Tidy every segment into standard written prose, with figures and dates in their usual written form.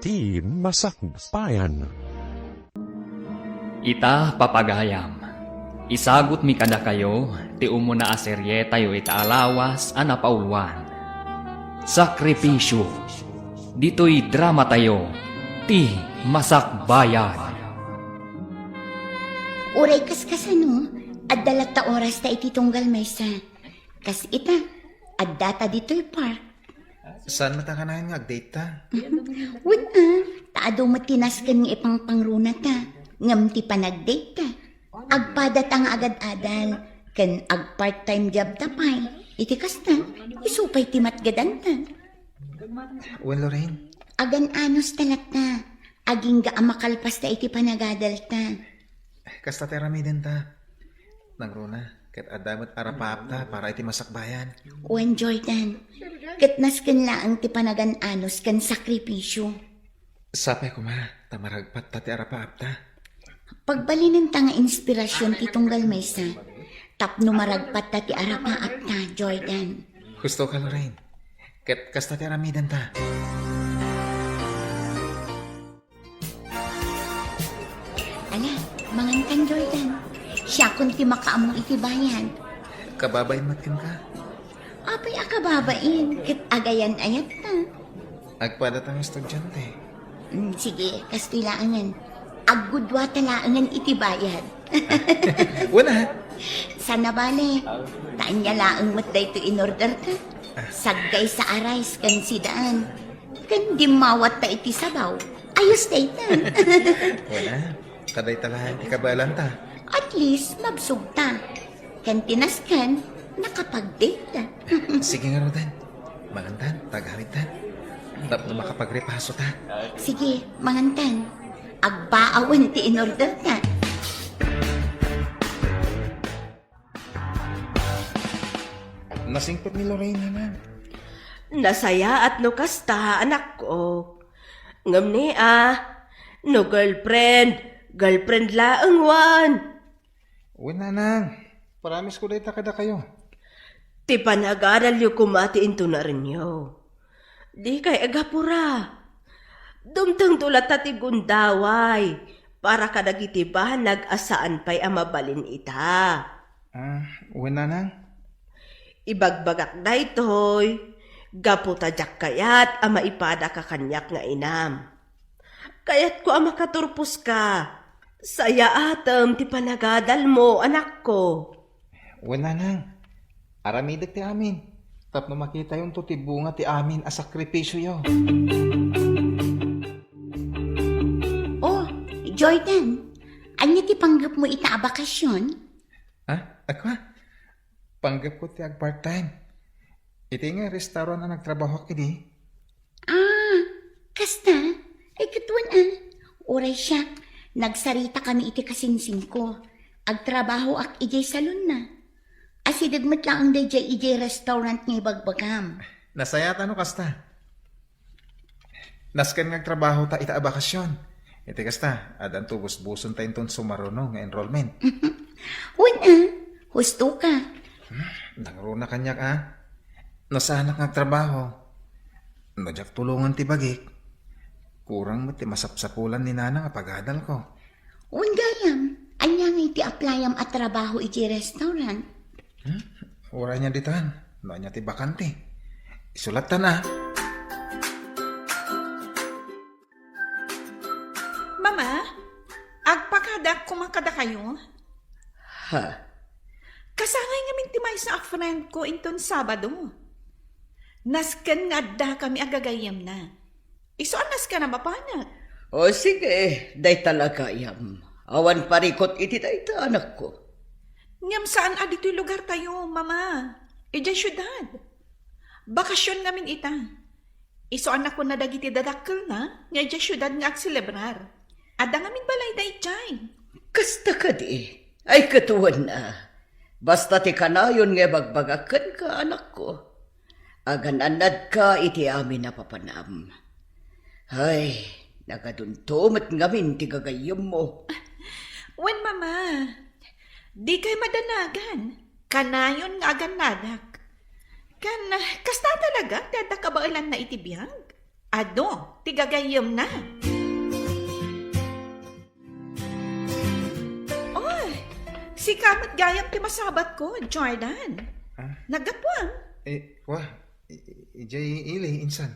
Ti Masakbayan. Ita papagayam. Isagot mi kada kayo, ti umuna aserye tayo ita alawas anapauluan. Sakripisyo. Dito'y drama tayo, ti Masakbayan. Uray kaskasano, at dalat ta oras ta iti tunggal maysa. Kas ita, at data dito'y park. Saan matakanayan nga agdate ta? Wala, taado matinaskan ng ipang pangruna ta. Ngam ti panagdate ta. Agpadat ang agad-adal, kan ag part-time job ta pay. Iti kasta, isupay ti matgadan ta. Well, Lorraine, Agan anos talat ta. Aging makalpas ta iti panagadal ta. kasta teramiden ta. Nangruna, kat adamot arapap ta para iti masakbayan. Wen Jordan, katnas kan laang ti panagan anos kan sakripisyo. Sapay ko ma, tamaragpat ta ti arapap ta. Pagbalinan ta nga inspirasyon ti tunggal maysa, tapno maragpat ta ti arapaap ta, Jordan. Gusto ka, Lorraine. Kat kasta teramiden ta. Ala, mangantan Jordan. Siya kun ti makaamong itibayan. Kababay matkin ka. Apay akababain, kit agayan ayat ta. Agpadat ang estudyante. Sige, kastilaangan. Aggudwa talaangan itibayan. Wala. Sana bale, taan niya laang matday to in order ta. Saggay sa arais kan sidaan. Kan di mawat ta iti sabaw. Ayos daytan. Wala. Kaday talahan ikabalan ta. At least, mabsugta. Kan tinaskan, nakapag-date ta. Sige nga, Rodan. Mangantan, tagarit ta. Tapno makapagrepaso ta. Sige, mangantan. Agbaawan ti in order ta. Nasingpot ni Lorraine naman. Nasaya at no kasta, anak ko. Ngam ni no girlfriend laang wan. Wala nang. Paramis ko dahi kada kayo. Ti panagaral yu kumati into na rin yo. Di kay agapura. Dumtang tulat ti gundaway. Para kadagitibahan nag-asaan pa'y amabalin ita. Wala nang. Ibagbagak na ito'y. Gaputadyak kayat ama ipada ka kanyak nga inam. Kayat ko ama katurpos ka. Saya atam ti panagadal mo, anak ko. Wala nang. Aramidag ti amin. Tapno makita yung tutibunga ti amin as sakripisyo yo. Oh, Jordan, anya ti panggap mo ita a bakasyon? Ha? Ako? Panggap ko ti ag part-time. Iti nga restaurant na nagtrabaho kini. Kasta? Ay katuan Oray siya, nagsarita kami iti kasinsing ko. Agtrabaho ak ijay salon na. Asidad mat lang ang ijay restaurant nga bagbagam. Nasayata no kasta. Naskan nga trabaho ta ita a bakasyon. Iti kasta, adan tubos-buson ta inton sumaruno nga enrollment. Husto ka. Nangruna kanyak Nasanak nga trabaho. Nadyak tulungan ti bagik. Kurang mo ti masapsapulan ni nana nga pagadal ko. Gayam, anya nga iti aplayam at trabaho iti restaurant. Ura niya ditan. No niya ti bakante. Isulat ta na. Mama, agpakadak kumakada kayo? Ha? Kasangay nga mintimay sa friend ko inton Sabado. Nasken nga da kami agagayam na. Isuan nasken na mapanag. O sige, day talaga yam. Awan parikot iti dayta anak ko. Ngam saan adito'y lugar tayo, mama? Ijay syudad. Bakasyon ngamin ita. Isuan ako na dagiti dadakkel na, nga ijay syudad nga agselebrar. Ada ngamin balay da ijay. Kasta ka di. Ay katuwan na. Basta ti kanayon nga bagbagakan ka anak ko. Agan-anad ka iti amin na papanam. Ay, nagaduntumat ngamin ti gagayom mo. Wen, mama, di kay madanagan. Kanayon nga aganadak. Kasta talaga, tada kabailan na itibiyag. Ado, tigagayom na. Oy, si kamat gayam ti masabat ko, Jordan. Nagapwang. Wah, ijay ili, insan.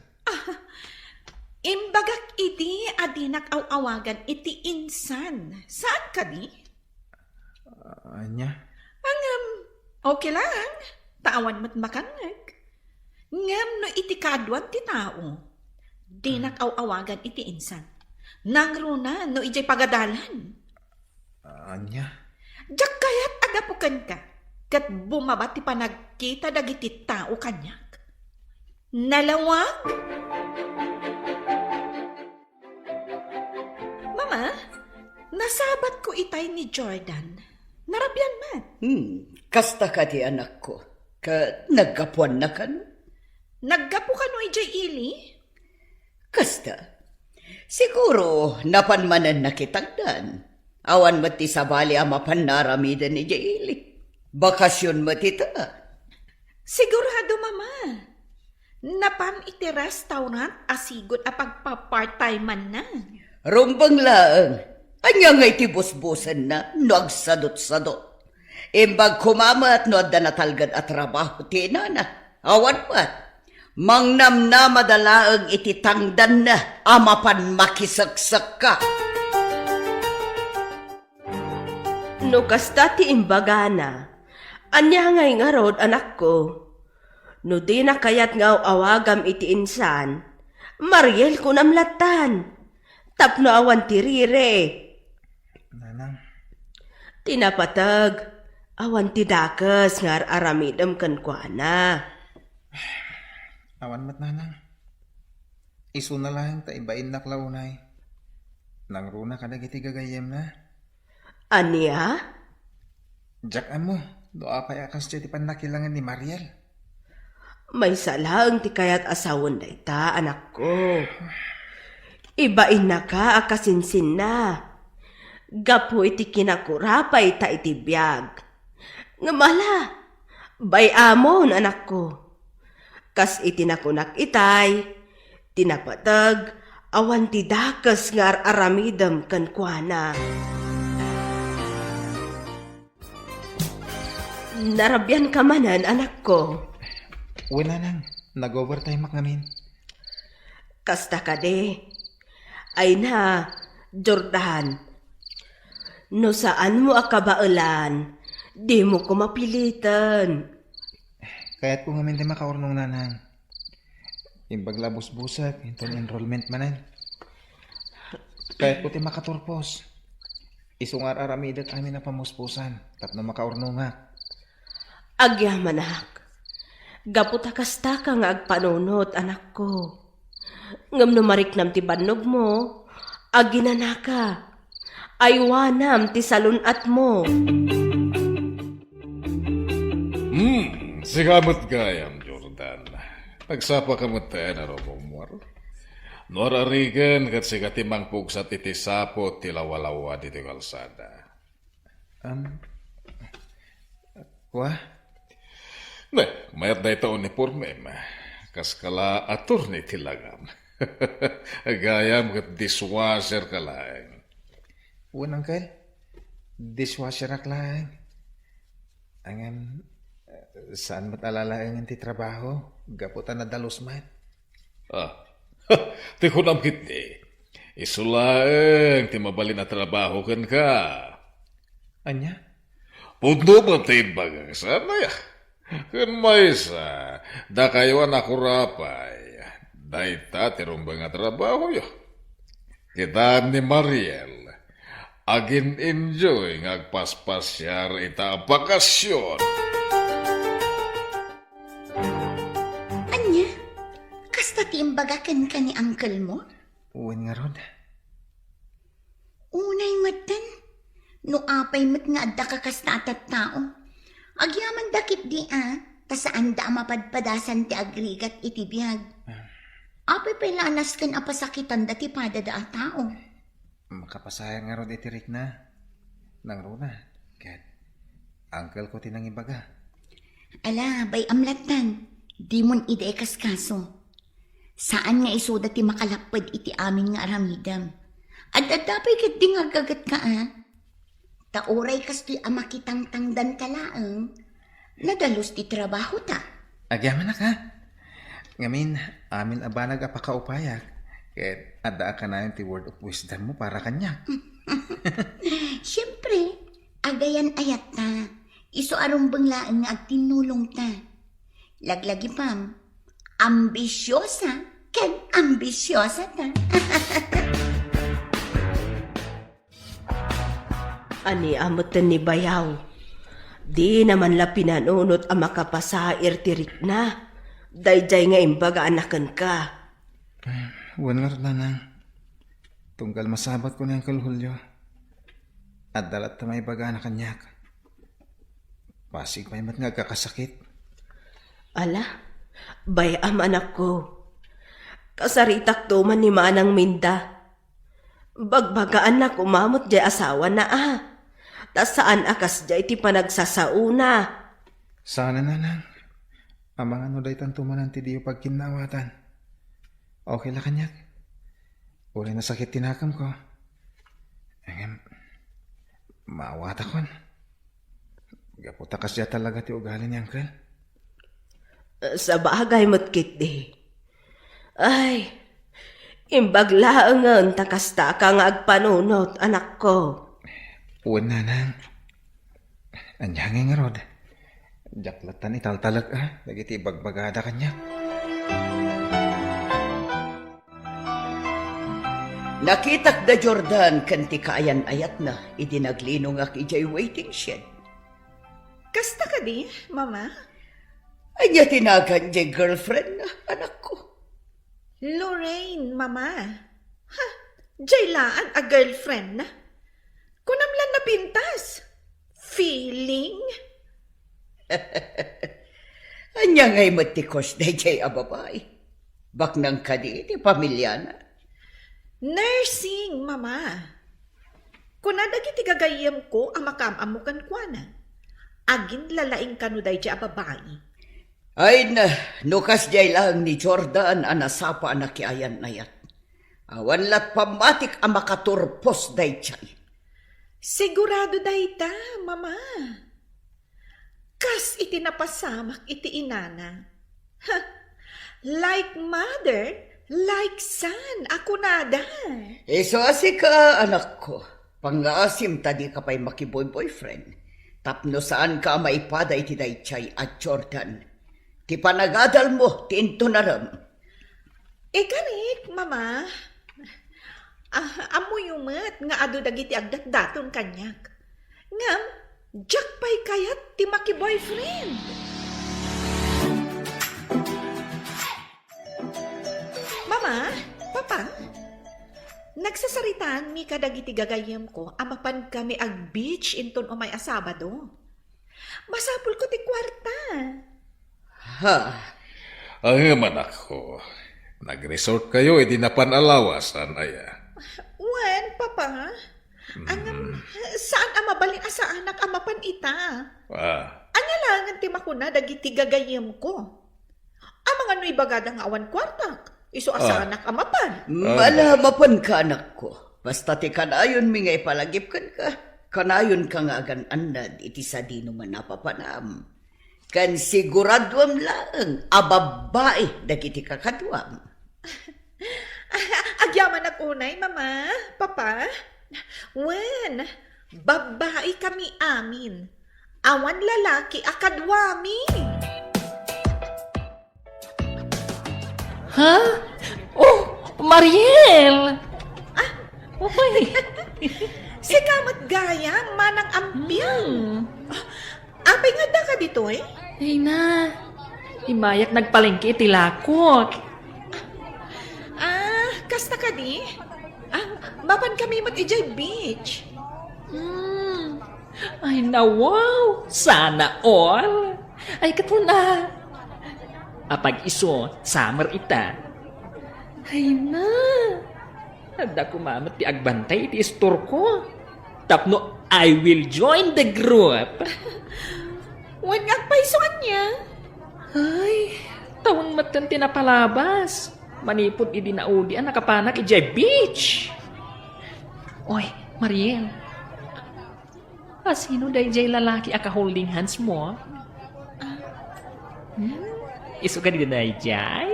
Imbagak iti adinak awagan iti insan. Saan ka di? Anya? Okay lang. Tawan mo't makangag. Ngam no iti kadwan ti tao. Dinak awagan iti insan. Nangruna no ijay pagadalan. Anya? Diyak kaya't agapukan ka. Kat bumabat ti panagkita dagiti tao kanyak. Nalawag? Mama, nasabat ko itay ni Jordan. Narabyan man. Kasta ka di anak ko. Ka nagkapuan na ka no? Naggapo ka no ijay ili? Kasta. Siguro napanmanan na kitagdan. Awan mo ti sabali amapan naramidan ni Jaili. Bakasyon mo ti ta. Sigurado, Mama. Napan iti restaurant asigot a pagpa-part-time man na. Rumbang laang. Anya nga iti busbusan na, no agsadot-sadot. Imbag kumamat no adda natalgad at trabaho ti nana. Awan pa. Mangnam na madalaang iti tangdan na, amapan makisagsak ka. No kasta ti imbagana, anya ngay nga rod anak ko. No di na kayat nga awagam iti insan, Mariel ko namlatan. Tapno awan ti rire. Nanang? Tinapatag, awan ti dakas nga aramidam kan kuana. Awan mat nanang. Isu na lang ta ibain na klaunay. Nangruna ka dagiti gagayem na. Anya? Diyak mo, doa pa akas ti panakilangan ni Mariel. May salang ti kayat asawon da ita, anak ko. Ibain na ka akasinsin na. Gapo iti kinakurapay ta iti biyag. Ngamala, bay amon, anak ko. Kas iti nakunak itay, tinapatag, awan ti dakas nga aramidam kan kuana. Narabyan ka manan, anak ko. Uy nanang, nag-overtime ngamin. Kasta ka de. Ay na, Jordan. No saan mo akabaulan, di mo ko mapilitan. Kaya't ko ngamin di makaurnong nanang. Imbaglabos-busak, itong enrollment manan. Kaya't ko ti makaturpos. Isungar aramidat amin na pamuspusan, tapno makaurnong nga. Agyamanak. Gaputa kasta ka nga agpanunot, anak ko. Ngam numarik nam ti bannog mo, aginanaka. Aywanam ti salunat mo. Sigamot gayam, Jordan. Nagsapa ka mo tayo na romumor. Norarigan kat sigatimang pugsat iti sapo tilawalawa diti kalsada. Wah? Ne, mayat na ito uniforme ma. Kaskala atur ni tilagam. Gayam kat dishwasher ka lang. Uwan, Uncle. Dishwasher ak lang. Angan, saan mo't alalaang ti trabaho? Gaputan na dalos man. Ti kunam kiti. Isulaeng ti mabalin na trabaho kan ka. Anya? Pudno ba ti bagang sana ya? Kan may sa, da kayo anakurapay. Daita ti rumbang nga trabaho yo. Kita ni Mariel. Agin enjoy ngagpaspasyar ita bakasyon. Anya, kasta ti imbagakan ka ni uncle mo? Uwan nga rod. Unay matan, no apay mat nga adda ka kasta atat tao. Agyaman dakit di tasaan da mapadpadasan ti agrigat iti biyag. Apay pa'y lanas kan apasakitan dati pada da tao. Makapasayang nga rod itirik na. Nangruna. Kat, uncle ko tinang ibaga. Ala, bay amlatan, di mon ide kaskaso. Saan nga isuda ti makalapad iti amin nga aramidam. At adapay kat di nga gagat ka Tauray kas ti amakitang-tangdan kalaang. Nadalos ti trabaho ta. Agyaman na ka. Ngamin, amin abanag apakaupayak. Ket adda ka na yung ti word of wisdom mo para kanya. Siyempre, agayan ayat ta. Iso arumbang laang nga agtinulong ta. Laglagi pam, ambisyosa ken ambisyosa ta. Ani amutan ni Bayaw. Di naman la pinanunot ang makapasair tirik na. Dayjay nga imbaga anakan ka. Wan nga nang. Tunggal masabat ko na yung kalhulyo. At dalat na may baga na kanyak. Pasig may mat nga kakasakit. Ala, bayam anak ko. Kasaritak to man ni Manang Minda. Bagbagaan na kumamot jay asawa na Tas saan akas jay ti panagsasauna. Sana na nang. Amang ano day tantumanan ti diyo pagkinawatan. Okay la kanyak. Uri na sakit tinakam ko. Engem, maawata kon. Gaputa kasya talaga ti ugali ni Uncle. Sa bagay mo't kitdi. Ay, imbaglaangan takasta ka nga agpanunot, anak ko. Uwan na nang. Anyangin nga rod. Jaklatan italtalag Dagiti bagbagada kanya. Nakitak da Jordan kanti kaayan ayat na idinaglinong ak ijay waiting shed. Kasta ka di, mama? Anya tinagan jay girlfriend na anak ko. Lorraine, mama. Ha, jaylaan a girlfriend na. Kunamlan na pintas. Feeling? Anya ngay matikos da jay ababay. Baknang kadi ti pamilya na. Nursing, mama. Kunadagi ti gagayem ko ang makamamukan kwa na. Agin lalaing kanuday di ababayi. Ay na, nukas jay lang ni Jordan anasapa anakiayan na yan. Awan lat pamatik ang makaturpos day chay. Sigurado dayta, mama. Kas iti napasamak iti inana. Ha, like mother, like son, ako nada. So asi ka, anak ko. Pangasim tadi ka pa'y makiboy-boyfriend. Tapno saan ka maipada iti day chay at Jordan. Ti panagadal mo, ti into naram. Karik, mama. Amo yumat nga ado dagiti agdat-daton kanyak. Ngam, jak pa'y kayat ti maki-boyfriend. Mama, papa, nagsasaritaan mi kadagiti gagayem ko amapan kami ag beach inton umay a Sabado. Masapul ko ti kwarta. Ha? Ang manak ko, nag-resort kayo, di na panalawasan, aya. Wen, papa, saan amabalin sa anak amapan ita? Anya langan ti makuna dagiti gagayem ko. Amang ano ibagadang awan kwartak. Iso asa anak amapan. Malamapan ka, anak ko. Basta ti kanayon mi nga ipalagip kan ka. Kanayon ka nga agan anad iti sa di naman napapanam. Kan siguradwam lang ababae dagiti kakadwam. Agyaman ak unay, mama, papa. Wen, babae kami amin. Awan lalaki akadwami. Ha? Oh, Mariel! Okay. Si kamat gaya, manang ambyang. Apay nga da ka dito eh. Ay na, imayak nagpalengke iti lakot. Kasta ka di? Mapan kami mat ijay beach. Ay na wow, sana all. Ay katuna. Apag iso, summer ita. Ay na, handa kumamat ti agbantay iti store ko. Tapno, I will join the group. Wan nga paisoan niya. Ay, taon matan tinapalabas. Manipod idinaudi ang nakapanak ijay beach. Oy, Mariel. Sino day jay lalaki aka holding hands mo? Isu ka di day jay?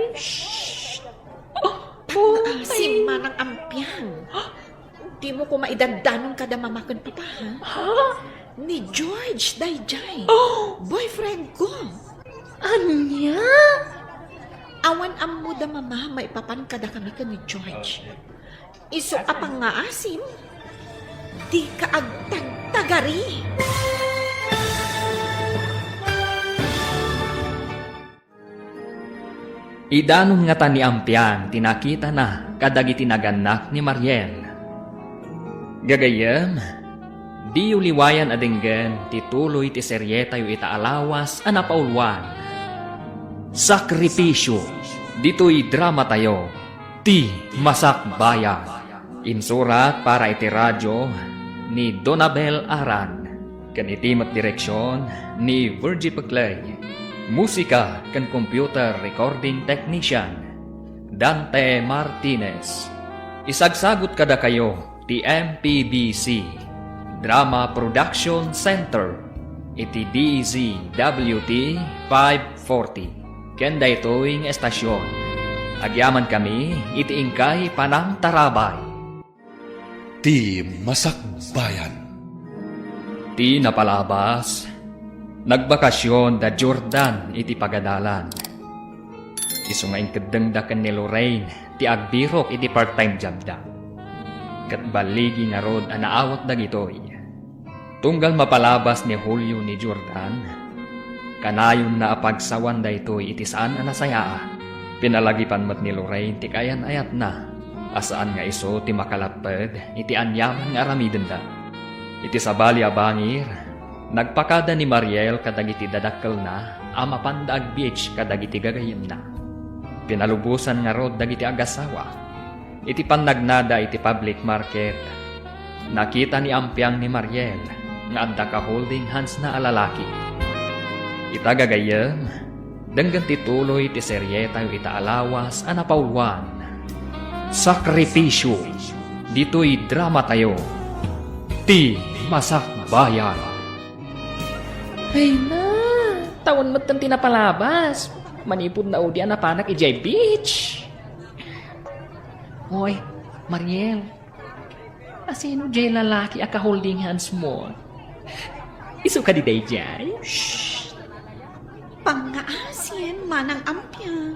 Asim manang ampyang. Di mo ko maidandanon kada mamakan papa, ha? Ni George, dayjay. Boyfriend ko. Anya? Awan ammo da mama, maipapan kada kami ka ni George. Iso apang nga asim, di ka agtagtagari. Idanon nga ta ni Ampiang tinakita na kadagi tinaganak ni Mariel. Gagayam, di uliwayan adenggan tituloy ti seryeta yu itaalawas anapaulwan. Sakripisyo, dito'y drama tayo, ti Masak Bayan. Insurat para iti radyo ni Donabel Aran, kanitimat direksyon ni Virgie Paclay. Musika kan computer recording technician Dante Martinez. Isagsagot kada kayo ti MPBC Drama Production Center iti DZWT 540 ken daytoy nga estasyon. Agyaman kami iti ingkay Panang Tarabay. Ti Masak Bayan. Ti napalabas nagbakasyon da Jordan iti pagadalan. Isu nga inkadengdaken ni Lorraine ti agbirok iti part-time job da. Kat baligi nga rod anaawat dagitoy. Tunggal mapalabas ni Julio ni Jordan, kanayon na apagsawan da itoy iti saan anasayaa. Pinalagipan mat ni Lorraine ti kayan ayat na. Asaan nga iso ti makalapad iti anyaman nga aramiden da. Iti sabali abangir, nagpakada ni Mariel kadagiti dadakkel na amapandaag beach kadagiti gagayem na. Pinalubusan nga rod dagiti agasawa. Iti pannagnada iti public market. Nakita ni Ampiang ni Mariel nga adda ka holding hands na alalaki. Ita gagayem, denggan tituloy ti seryeta yu itaalawas anapaulwan. Sakripisyo, dito'y drama tayo. Ti Masak Bayan. Ay na, taon mo't kang tinapalabas. Manipod na udi na panak ijay beach. Hoy, Mariel. Asino jay lalaki aka holding hands mo? Isu ka di day jay? Pangaasin manang ampyang.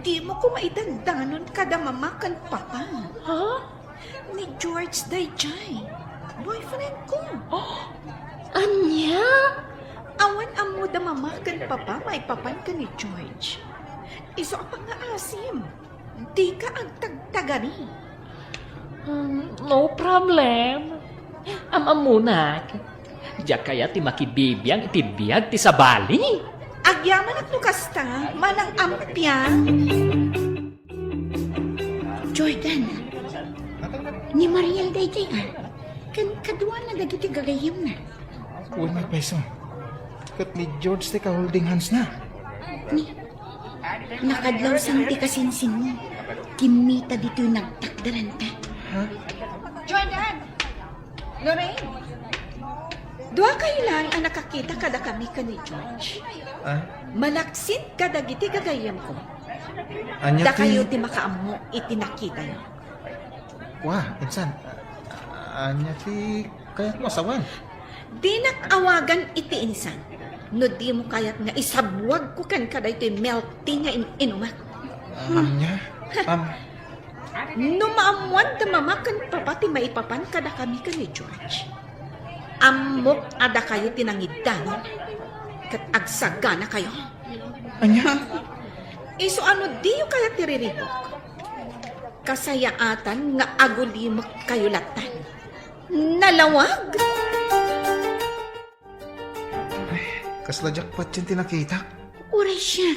Di mo ko maidandanon kada mamakan papa. Ha? Ni George dayjay. Boyfriend ko. Anya? Awan amo da mamakan papa, maipapan ka ni George. Iso apang nga asim. Di ka agtagtagari. No problem. Amamunak. Diya kaya ti makibibiyang iti biyag ti sabali. Agyaman at nukasta, manang ampyang. Jordan, ni Mariel dayjay kan kadwa na dagiti gagayem na. Uy, may peso. Kat ni George ti ka holding hands na. Ni, nakadlaw sang ti kasinsin mo. Kimita dito yung nagtakdaran ta. Jordan! Lorraine! Dua kayo lang ang nakakita kada kami ka ni George. Malaksit kada giti gagayam ko. Anya Da kayo ti... ti makaamo itinakita niyo. Wah, insan. Anya ti... Kaya't masawan. Di nakawagan iti insan. No di mo kayat nga isabwag ko kan kada ito melting nga inumak. Anya? No maamuan ta mamakan papati maipapan kada kami ka ni George. Amok ada kayo tinangidan. Kat agsaga na kayo. Anya? Iso ano di yung kaya tiriribok? Kasayaatan nga agulimak kayo latan. Nalawag? Kasla jackpot yung tinakita. Uray siya.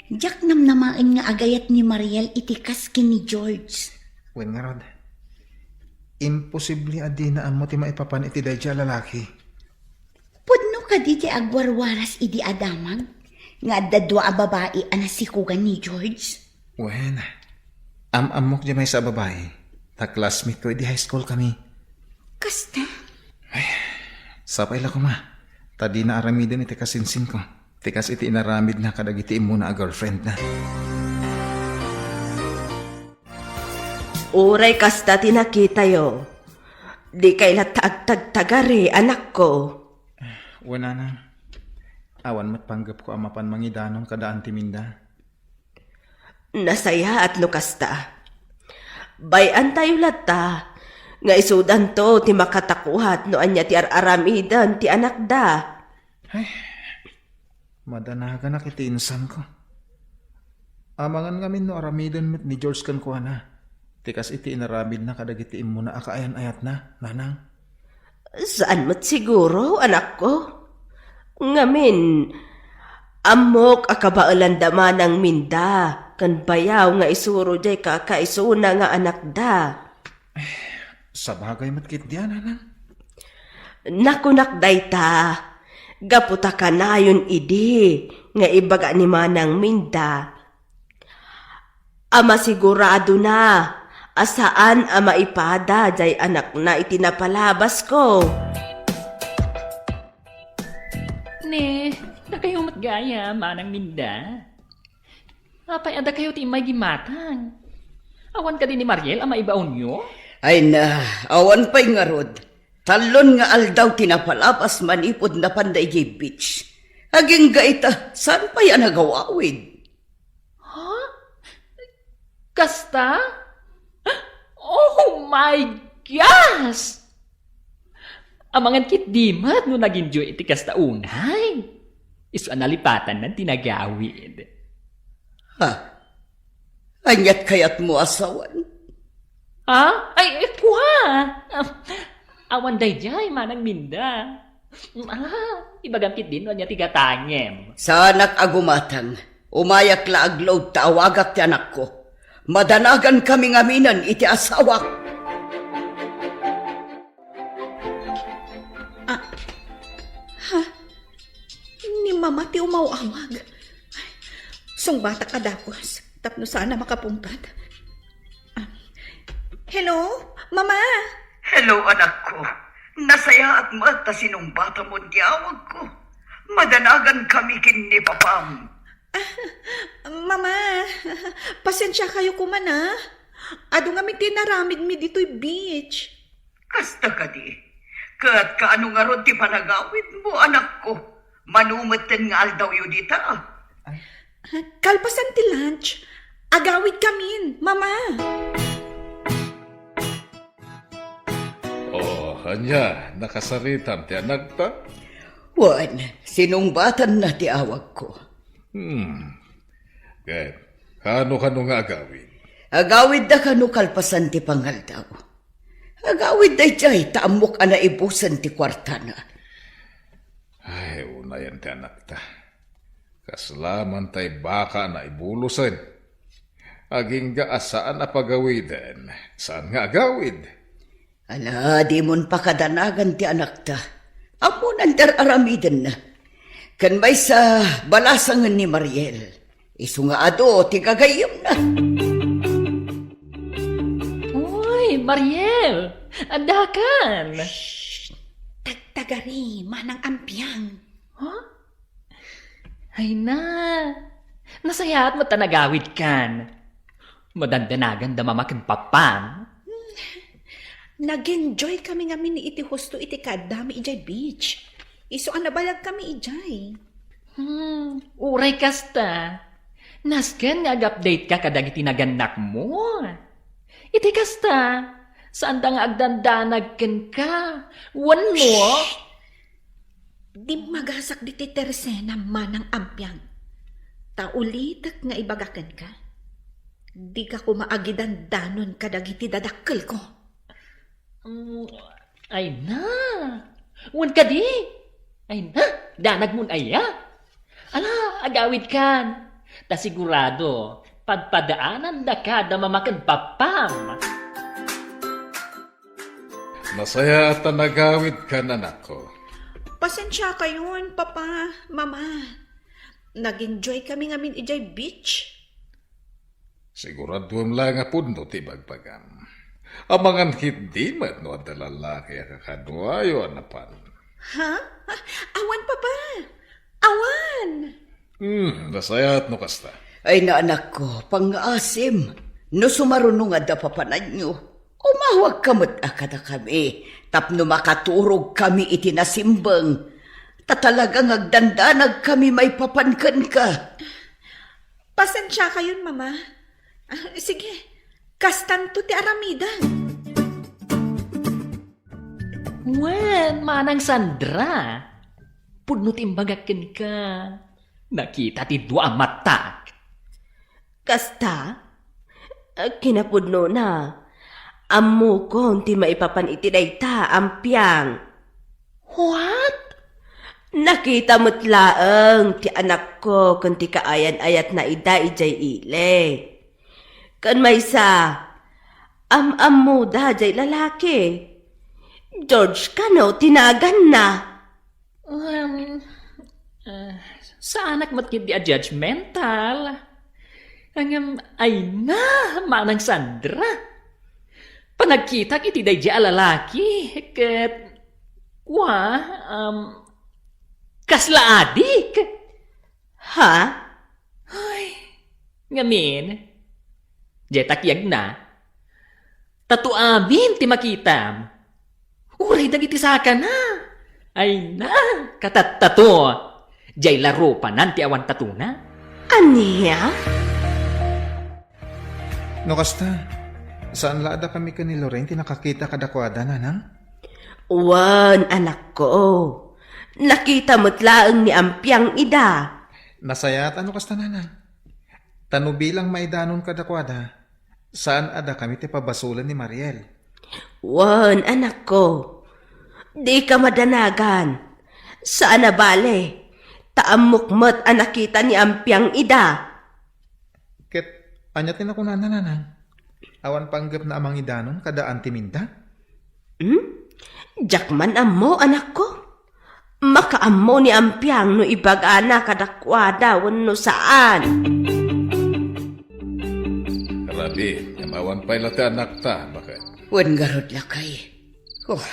Jack namnamain nga agayat ni Mariel itikas ni George. Wen nga rod. Imposible adi na amo ti maipapan iti dayjay lalaki. Pudno ka di ti agwarwaras idi adamag. Nga dadwa a babae anasikugan ni George. Wen, amok di may sa babae. Ta classmate ko, di high school kami. Kasta? Sapay la ko ma. Tadi na aramidin iti kasinsin ko. Tikas iti inaramid na kadagiti mo na a girlfriend na. Uray kasta tinakita yo. Di kay latagtagtagari, anak ko. Wala na. Awan mat panggap ko amapan mangidanon kadaan timinda. Nasaya at lukasta. Bayan tayo lata. Nga isudan to ti makatakuhat no anya ti aramidan ti anak da. Madanaga na kiti insan ko. Amangan ngamin no aramidan mit ni George kan kuha na. Tikas iti inaramid na kadagiti mo na akaayan ayat na, nanang. Saan mo't siguro, anak ko? Ngamin, amok akabaalan dama ng minda, kan bayaw nga isuro jay kakaisuna nga anak da. Sa bagay matkit diyan, nanang. Nakunak dayta, gaputa ka na yun idi, nga ibaga ni manang minda. Ama sigurado na, asaan ama ipada jay anak na itinapalabas ko. Ne, na kayo matgaya, manang minda. Apay, ada kayo ti may gimatang. Awan ka din ni Mariel, ama ibaon nyo? Ay na, awan pa'y nga rod. Talon nga aldaw tinapalabas manipod na panday beach. Aging gaita, saan pa yan nagawawid? Kasta? Oh my gosh! Amangan kit dimat no nag-enjoy iti kasta unay. Isu analipatan ng tinagawid. Ha? Anyat kayat mo asawan? Ha? Ay, kuha! Awan day jay, manang minda. Ibagam kit din no niya tigatangem. Sanak agumatang, umayak la agload taawagak ti anak ko. Madanagan kami ngaminan iti asawak. Ni mama ti umawawag. Sungbata ka dapos. Tapno sana makapumpad. Hello? Mama? Hello anak ko. Nasaya at mata sinong bata mo diawag ko. Madanagan kami kin ni papam. Mama, pasensya kayo kumana. Ado nga mi tinaramid mi dito'y beach. Kasta ka di. Kat kaano nga ron ti panagawid mo anak ko. Manumeten nga aldaw yu dita. Kalpasan ti lunch. Agawid kamin, mama. Oh, anya, nakasaritam ti anak ta? Wan, sinungbatan na ti awag ko. Kahit, kano nga agawin? Agawid da kanu kalpasan ti pangaldaw. Agawid da jay taamok ana ibusan ti kwartana. Ay, una yan ti anak ta. Kaslaman tay baka na ibulusan. Aging gaasaan na pagawiden. Saan nga agawid? Ala, di mon pakadanagan ti anak ta. Amo nandar aramiden na. Kan may sa balasangan ni Mariel. Isu nga ado, ti gagayam na. Uy, Mariel! Adakan! Tagtagari, manang ampyang. Ay na! Nasayaat mo tanagawid kan. Madandanagan da mamakin papam. Nag-enjoy kami nga mini iti husto iti kadami ijay beach. Iso ang nabayag kami ijay. Uray kasta. Nasken nga update ka kadag itinaganak mo. Iti kasta. Saan da nga agdandanag ken ka? Wan mo? Di magasak di ti Teresena manang ampyang. Taulitak nga ibagakan ka. Di ka kumaagidan danon kadag iti dadakkel ko. Ay na. Wan ka di. Ay na. Danag mo aya. Ala, agawid kan. Ta sigurado, padpadaanan da ka da mamakan papam. Nasaya at nagawid ka anak ko. Pasensya kayon, papa, mama. Nag-enjoy kami ngamin ijay beach. Siguraduhan lang nga puno ti bagbagan. Amangan hindi man no at lalaki kakadwayo anapan. Ha? Awan pa ba? Awan! Nasayat no kasta. Ay na anak ko, pang-asim. No sumarunong nga da papanan nyo. Umawag kamot akada kami. Tapno makaturog kami itinasimbang. Tatalagang agdandanag kami may papankan ka. Pasensya kayon, Mama. Sige, kastanto ti aramidan. Wen, manang Sandra. Pudno timbagakin ka. Nakita ti dua mata. Kasta, kinapudno na. Ammo ko ti maipapan iti dayta ampyang. What? Nakita mo't laeng ti anak ko kung ti kaayan-ayat na ida ijay ile. Kan may sa am mo da jay lalaki. George kano tinagan na. Sa anak mo't di a judgmental. Hanggang ay na, manang Sandra. Panagkita iti day di a lalaki. Ket, kasla adik. Ha? Ngamin, di takyag na. Tatu amin ti makitam. Uray dagiti saka na. Ay na, katatato. Jay laro pa nan ti awan tatuna. Aniya? No kasta, saan laada kami ka ni Lorraine nakakita kadakwada na nang? Wan, anak ko. Nakita mo't laeng ni ampyang ida. Nasayat ano kasta nanang? Tano bilang maidanon kadakwada, saan ada kami ti pabasulan ni Mariel? Wan, anak ko. Di ka madanagan. Saan na bale? Taamukmot ang nakita ni ampyang ida. Ket, anyatin ako nanang. Awan panggap na amang idanon kada antiminda? Jakman ammo, anak ko. Makaammo ni ampyang no ibag-ana kadakwada wano saan. Rabi, yamawan pa'y lati anak ta, bakit? Wan garod lakay. Oh,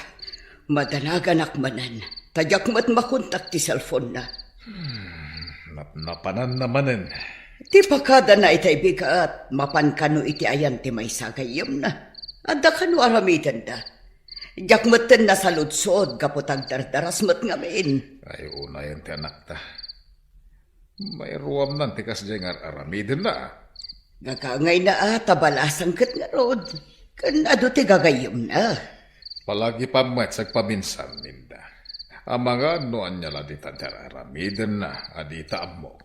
madanagan akmanan. Tadyak mat makontak ti cellphone na. Napanan namanin. Ti pakada na itay bigat, mapan kano iti ayan ti may sagayam na. Anda kano aramitan da. Jakmatan na sa lutsod, kaputag dardaras mat ngamin. Ay, una yan ti anak ta. May ruwam nan ti kas dyan aramidin na. Gagangay na tabalasang kat nga rod. Kan ado ti gagayam na. Palagi pa met sa paminsan ninda. Ang mga noan niya la di tadar aramidin na adita mo.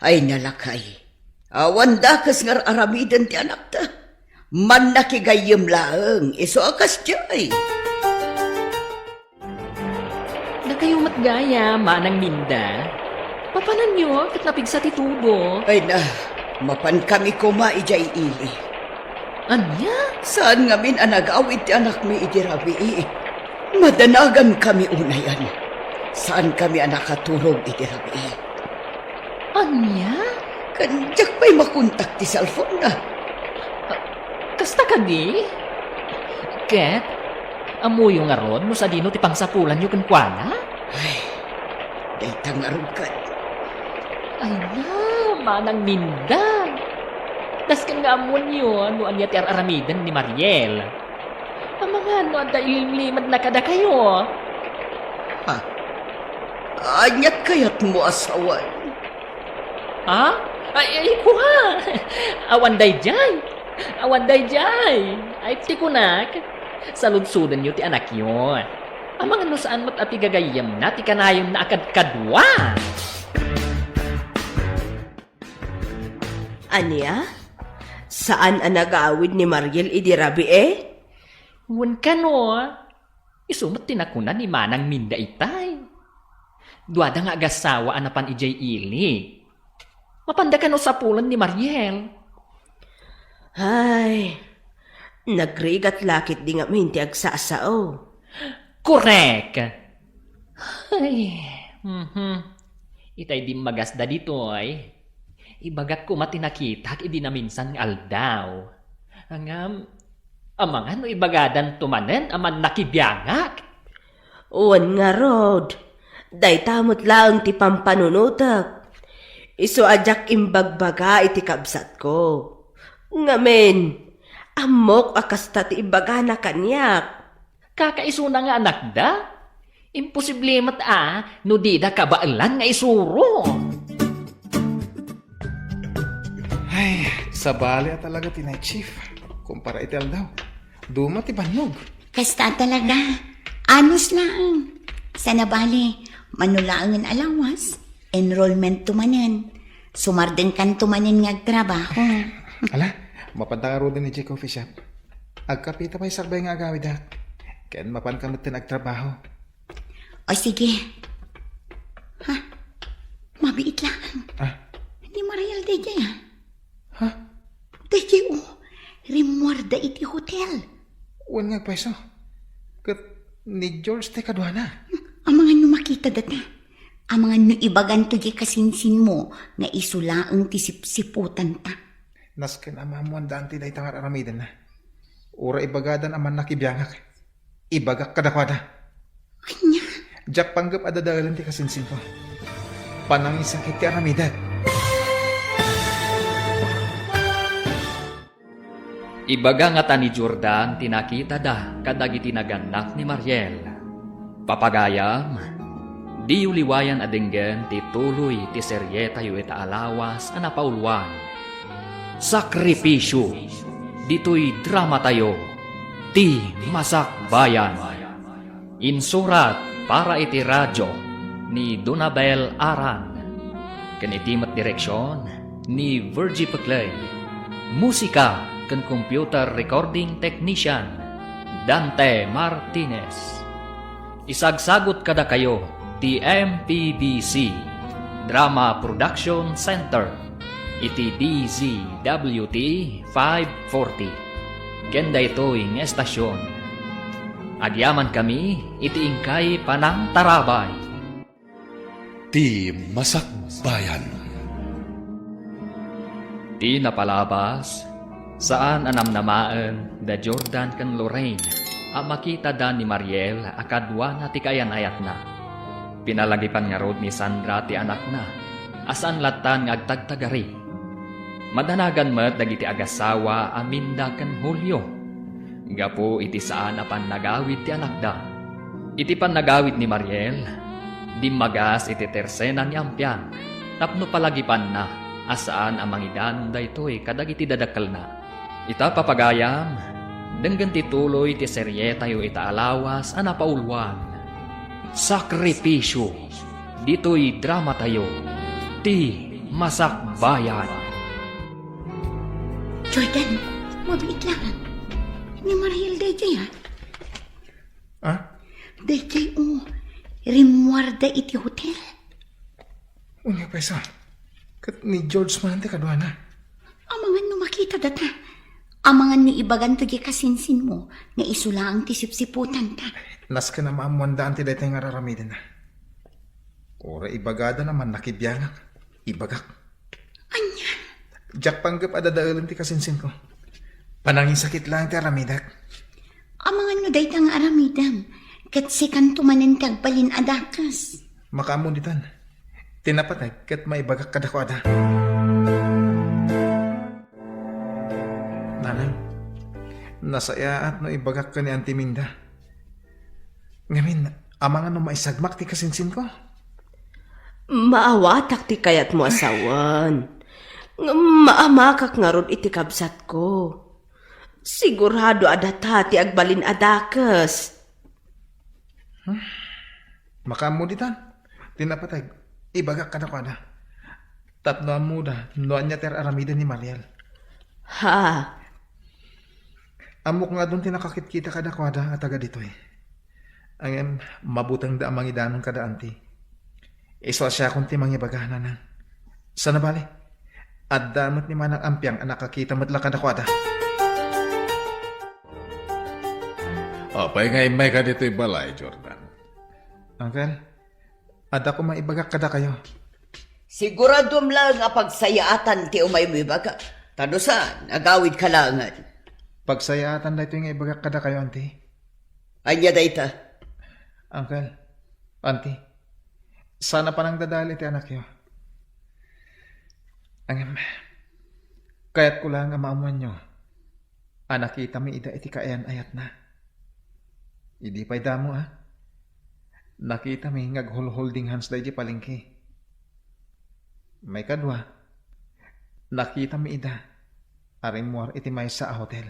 Ay nalakay. Awan dakas nga aramidan ti anak ta. Man nakigayam laeng, iso akas jay. Na kayo matgaya, manang Minda. Papanan nyo, katlapig sa titubo. Ay na, mapan kami kuma ijay ili. Anya? Saan ngamin anag-awit ti anak mi idirabi? Madanagan kami unayan. Saan kami anakaturog idirabi? Anya? Kanjak may makontak ti cellphone na. Kasta ka di? Ket, amuyo nga ron, no sa dino ti pangsapulan nyo kankwana? Ay, daytang arugkat. Ay na, manang Minda. Das kan nga amon yun, no anya ti aramidan ni Mariel. Ang mga no, anda ilimlimad na kada kayo. Anyat kayat mo asawan. Ha? Ay, kuha. Awanday jay. Awanday jay. Ay, tikunak. Saludsudan nyo ti anak yun. Ang mga no saan mo't ati gagayam na, ti kanayam na akad kadwa. Aniya? Saan ang nag-aawid ni Mariel idirabi Wan ka no. Isumat tinakuna ni manang Minda itay. Duwada nga agasawa anapan ijay ili. Mapanda ka no sa pulan ni Mariel. Ay, nagrigat lakit di nga minti agsasao. Correct. Ay, itay di magasda dito ay. Ibagat ko matinakita idi na minsan nga aldaw. Amangan no ibagadan tumanen aman nakibiyangak. Uwan nga, Rod. Day tamot lang ti pampanunutak. Isu ajak imbagbaga iti kabsat ko. Ngamen, amok akasta ti ibaga na kanyak. Kakaisuna nga anak da. Imposible mat no di da kabailan nga isuro. Ay, sa bali talaga tinay chief. Kumpara itel daw. Duma ti banog. Kasta talaga. Anos lang. Sa nabali, manulaangan alawas, enrollment tumanen, sumardeng kan tumanen nga trabaho. Ala, mapantangaro din ni Jake Coffee Shop. Agkapita pa'y sagbay nga agawid ha. Ken mapan kamit din agtrabaho. O sige. Ha? Mabiit lang. Ah, Hindi marayal DJ ha? ha? DJ rimwarda iti hotel. Uwan nga peso. Kat ni George te kadwana. Ang mga numakita data. Ang mga nuibagan to di kasinsin mo nga isulaang tisip-siputan ta. Nasken amamuan daan ti day tangar aramidan na. Ura ibagadan aman nakibiyangak. Ibagak kadakwada. Kanya, Jak panggap adadalan ti kasinsin ko. Panangisang iti aramidan. Ibaga nga ta ni Jordan tinakita da kadagiti naganak ni Mariel. Papagayam, di uliwayan adenggen ti tuloy ti seryeta yu ita alawas anapaulwan. Sakripisyo, dito'y drama tayo, ti masakbayan. Insurat para iti radyo ni Donabel Aran. Kanitimat direksyon ni Virgie Peclay. Musika kan computer recording technician Dante Martinez. Isagsagot kada kayo ti MPBC Drama Production Center iti DZWT 540. Kenda ito'y ng estasyon. Agyaman kami iti ingkay panang tarabay. Ti Masakbayan. Di napalabas, saan anamnamaan da Jordan kan Lorraine, makita da ni Mariel akadwa na ti kayanayat na. Pinalagipan nga rod ni Sandra ti anak na, asan latan nga agtagtagari. Madanagan met dagiti agasawa aminda kan Hulyo. Gapo iti saan apan nagawid ti anak da. Iti pan nagawid ni Mariel, di magas iti tersena ni Ampiang, tapno palagipan na, asaan ang mangidanon da ito'y kadagiti dadakal na. Ita papagayam, denggan ti tuloy ti seryeta yu ita alawas anapaulwan. Sakripisyo, dito'y drama tayo, ti masakbayan. Jordan, mabiit lang. Ni marayal DJ ha? Ha? DJ rimwarda iti hotel. Uwan nga peso. Kat ni George man te kadwana. Ang mga numakita data. Ang mga nuibagan to di kasinsin mo nga isulaang tisip-siputan ta. Nasken na maamuan daan ti day tangar aramidan na. Ura ibagada naman nakibiyangak. Ibagak. Anya, Jak panggap adadalan ti kasinsin ko. Panangin sakit lang ti aramidak. ang mga nuday tang aramidam. Kat sikan tumanin kagbalin adakas. Makamunditan. Tinapatay kat maibagak kadakwada. Nanang, nasaya at no ibagak ka ni Auntie Minda. Ngamin, amangan no maisagmak ti kasinsin ko. Maawatak ti kayat mo asawan. Maamakak nga ron iti kabsat ko. Sigurado adata ti agbalin adakas. Makamunditan. Tinapatay, ibagak kadakwada. Tatno amuda, noan niya ter aramida ni Mariel. Ha? Amok nga doon tinakakit-kita kadakwada at taga dito eh. Ang mabutang da amang idanong kada anti. Iswa siya kung timang ibagahan na. Sana bali? At damot ni manang Ampiang ang nakakita matla kadakwada. Apay nga imay ka dito'y balay, Jordan. Uncle, ada ko maibagak kada kayo. Siguradom lang nga pagsayaatan ti umay mo baga. Tanusan, agawid kalangan. Pagsayatan dahito yung ibagak kada kayo, auntie. Anya dayta. Uncle, auntie, sana pa nang dadali ti anak yo. Kaya't ko lang ang maamuan nyo. Anak kita mi ida iti kaayan ayat na. Idi pa'y damo Nakita mi ngag-holding hands dahi di palengke. May kadwa. Nakita mi ida. Aring muar iti may sa hotel.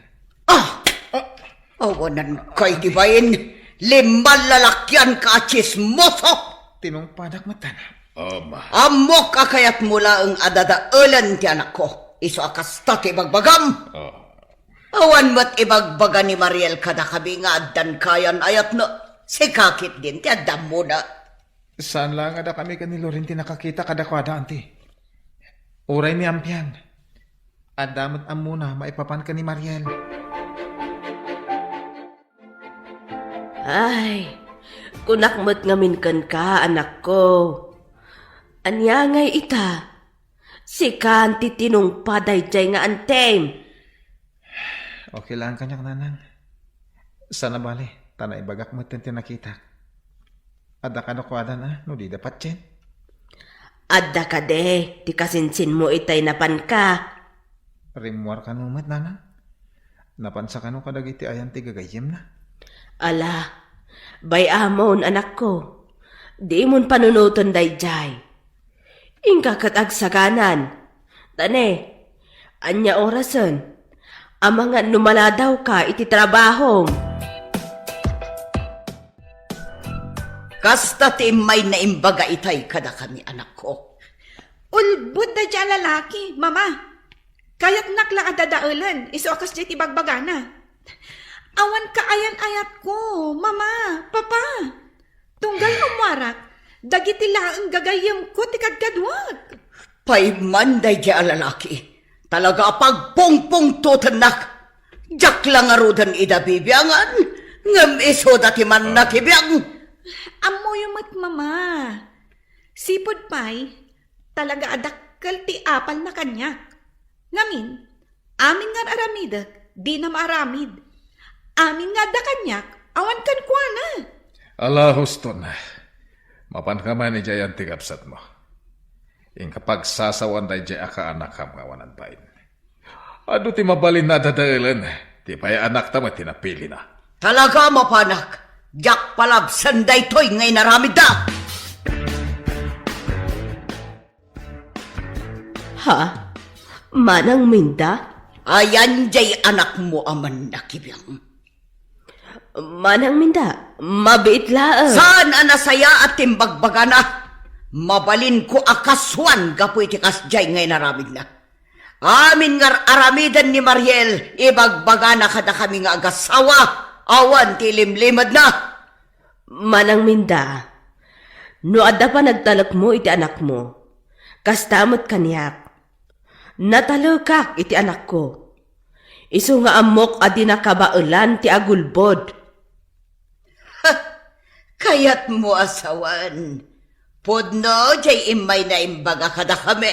Awanan kay di bayin. Liman lalakyan ka chismoso. Tinong padak matan. Ama. Amok akayat mula ang adadaulan ti anak ko. Iso akas tati bagbagam. Awan mo't ibagbaga ni Mariel kada kami nga addan kayan ayat na. Si kakit din ti addam mo na. Saan lang ada kami kanilo rin tinakakita kada kwada, auntie. Uray ni Ampiang. Adamat ang muna maipapan ka ni Mariel. Ay, kunakmat ngamin kan ka, anak ko. Anya ngay ita. Si kanti tinong paday jay nga antem. Okay lang kanyak nanang. Sana bali, tanay bagak mo tinakita. Ada ka nakwada na, no di dapat chen. Adda ka de, ti kasinsin mo itay napan ka. Rimwar ka numat nanang. Napansa ka no kadagiti ayan ti gagayim na. Ala, bay amon anak ko. Di mon panunuton day jay. Ingka katagsaganan. Tane, anya orason. Ang mga numala daw ka iti trabaho. Kasta ti may naimbaga itay kada kami anak ko. Ulbud da dya lalaki, mama. Kaya't nakla adadaulan, iso akas dya tibagbagana. Awan ka ayan-ayat ko, mama, papa. Tunggal umwarak, dagiti laang gagayam ko ti kadkadwag. Paimanday di alalaki. Talaga pagpungpung tutanak. Jak lang arudan ida bibyangan. Ngam iso dati man nakibiyang. Amo yumat, mama. Sipod pa'y, talaga adakkel ti apal na kanyak. Ngamin, amin nga aramidak, di na maaramid. Amin nga da kanyak, awan kan kwa na. Ala, Huston. Mapan ka man ni Jayan tikapsat mo. Ing kapag sasawan tayo dyan ka anak ka mga wanan pain. Ado ti mabalin na dadailan. Ti pa'y anak tama tinapili na. Talaga mapanak. Jak palabsan day toy ngay naramid da. Ha? Manang minda? Ayan jay anak mo aman nakibiyang. Manang minda? Mabait laang. Saan anasaya at timbagbaga na? Mabalin ko akaswan gapu iti kasjay ngay naramid na. Amin nga aramidan ni Mariel, ibagbaga na kada kami nga agasawa, awan ti limlimad na. Manang minda, no adda pa nagtalak mo iti anak mo, kastamot kanyak. Natalukak iti anak ko. Isu nga amok adi nakabaulan ti agulbod. Kayat mo asawan. Podno, jay imay na imbaga kada kami.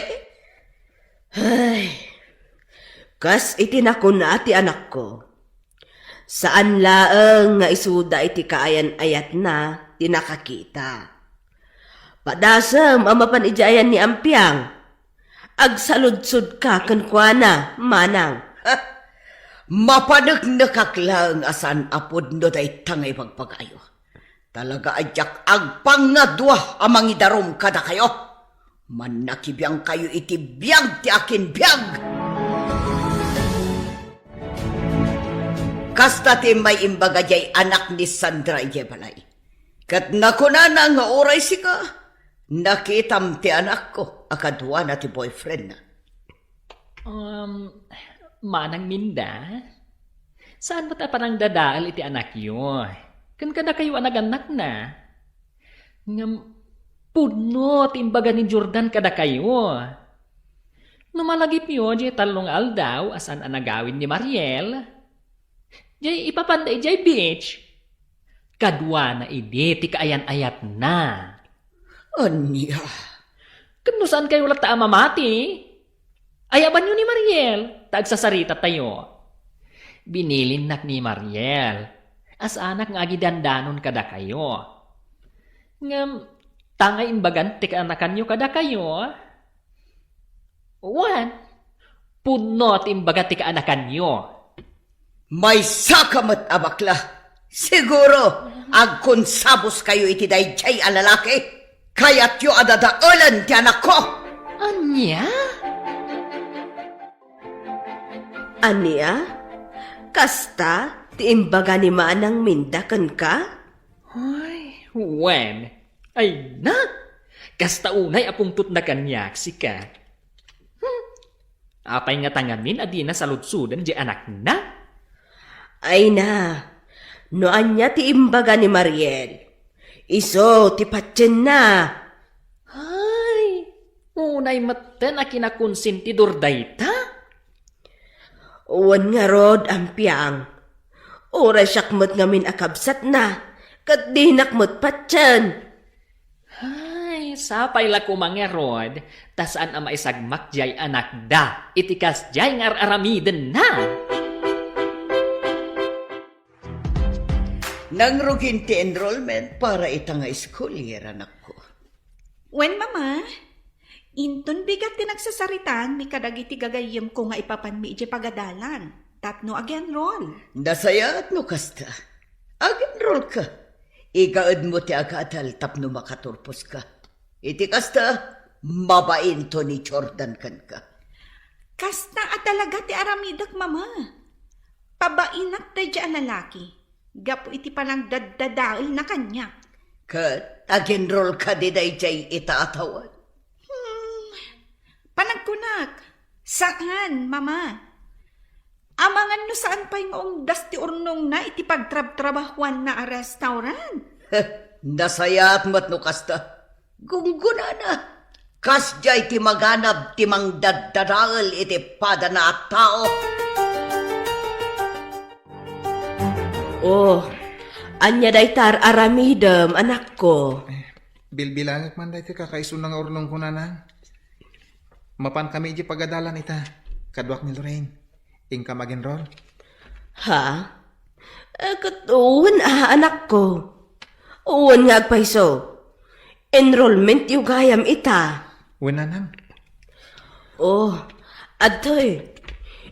Ay, kas iti nakuna ti anak ko. Saan laeng nga isuda iti kaayan-ayat na tinakakita. Padasam amapan ijayan ni Ampiang. Agsaludsud ka kankwana, manang. Mapanagnakak lang asan apod no day tangay pagpagayo. Talaga adyak agpangadwa amang idarom kada kayo. Manakibiyang kayo iti biyag ti akin biyag. Kasta ti may imbaga jay anak ni Sandra Ijebalay. Kat nakunana nga oray sika, nakitam ti anak ko, akadwa na ti boyfriend na. Manang minda? Saan ba't parang dadaal iti anak yo? Kan kada kayo anak-anak na. Ngam, puno timbaga ni Jordan kada kayo. Numalagip yo, jay talong aldaw asan anagawin ni Mariel. Jay ipapanday jay beach. Kadwa na idi, ti kaayan-ayat na. Anya, Kano saan kayo lata mamati? Ayaban nyo ni Mariel, tagsasarita tayo. Binilin nak ni Mariel, as anak nga agidandanon kada kayo. Ngam, tangay imbagan tika anakan nyo kada kayo. Wan, punot imbaga tika anakan nyo. May sakamat abakla. Siguro, agkonsabos kayo iti dayjay a lalaki. Kaya't yo adadaulan ti anak ko. Anya? Ania? Kasta, ti imbaga ni Manang mindakan ka? Ay, wen. Ay na, kasta unay apong tut na kanyak si ka. Apay nga tangamin adi na saludsudan di anak na. Ay na, noan niya ti imbaga ni Mariel. Iso, ti patyen na. Ay, unay maten a kinakonsentidor dayta. Uwan nga rod ang piyang. Oras syakmat ngamin akabsat na. Kat di nakmat patyen. Ay, sapay la kumangerod, tasaan ang maisagmak jay anak da, itikas jay ngar aramiden na. Nangrugin ti enrollment para ita nga school year, anak ko. Wen, mama, inton bigat din nagsasaritaan, mi kadagiti gagayem ko nga ipapanmi iti pagadalan. Tapno again roll. Nasaya at no kasta. Ag-enroll ka. Igaad mo ti agatal tapno makaturpos ka. Iti kasta, mabain to ni Jordan kan ka. Kasta at talaga ti aramidak, mama. Pabainak tayo dyan lalaki. Gapo iti palang dadadail na kanya. Kat, ag-enroll ka di dayjay itaatawan. Panagkunak. Saan, mama? Amangan no saan pa yung das ti urnong na iti pagtrab-trabahuan na a restaurant? Nasaya at mat no kasta. Gungguna na. Kasjay ti maganab ti mang daddadaal iti pada na at tao. Oh, anya daytar aramidem, anak ko. Bilbilangit man dahil kakaisun nga urnong kunana. Mapan kami iti pagadalan ita. Kadwak ni Lorraine. Ingka mag-enroll. Ha? Katuwan anak ko. Uwan nga agpaiso. Enrollment yung gayam ita. Winanang. Oh, adtoy.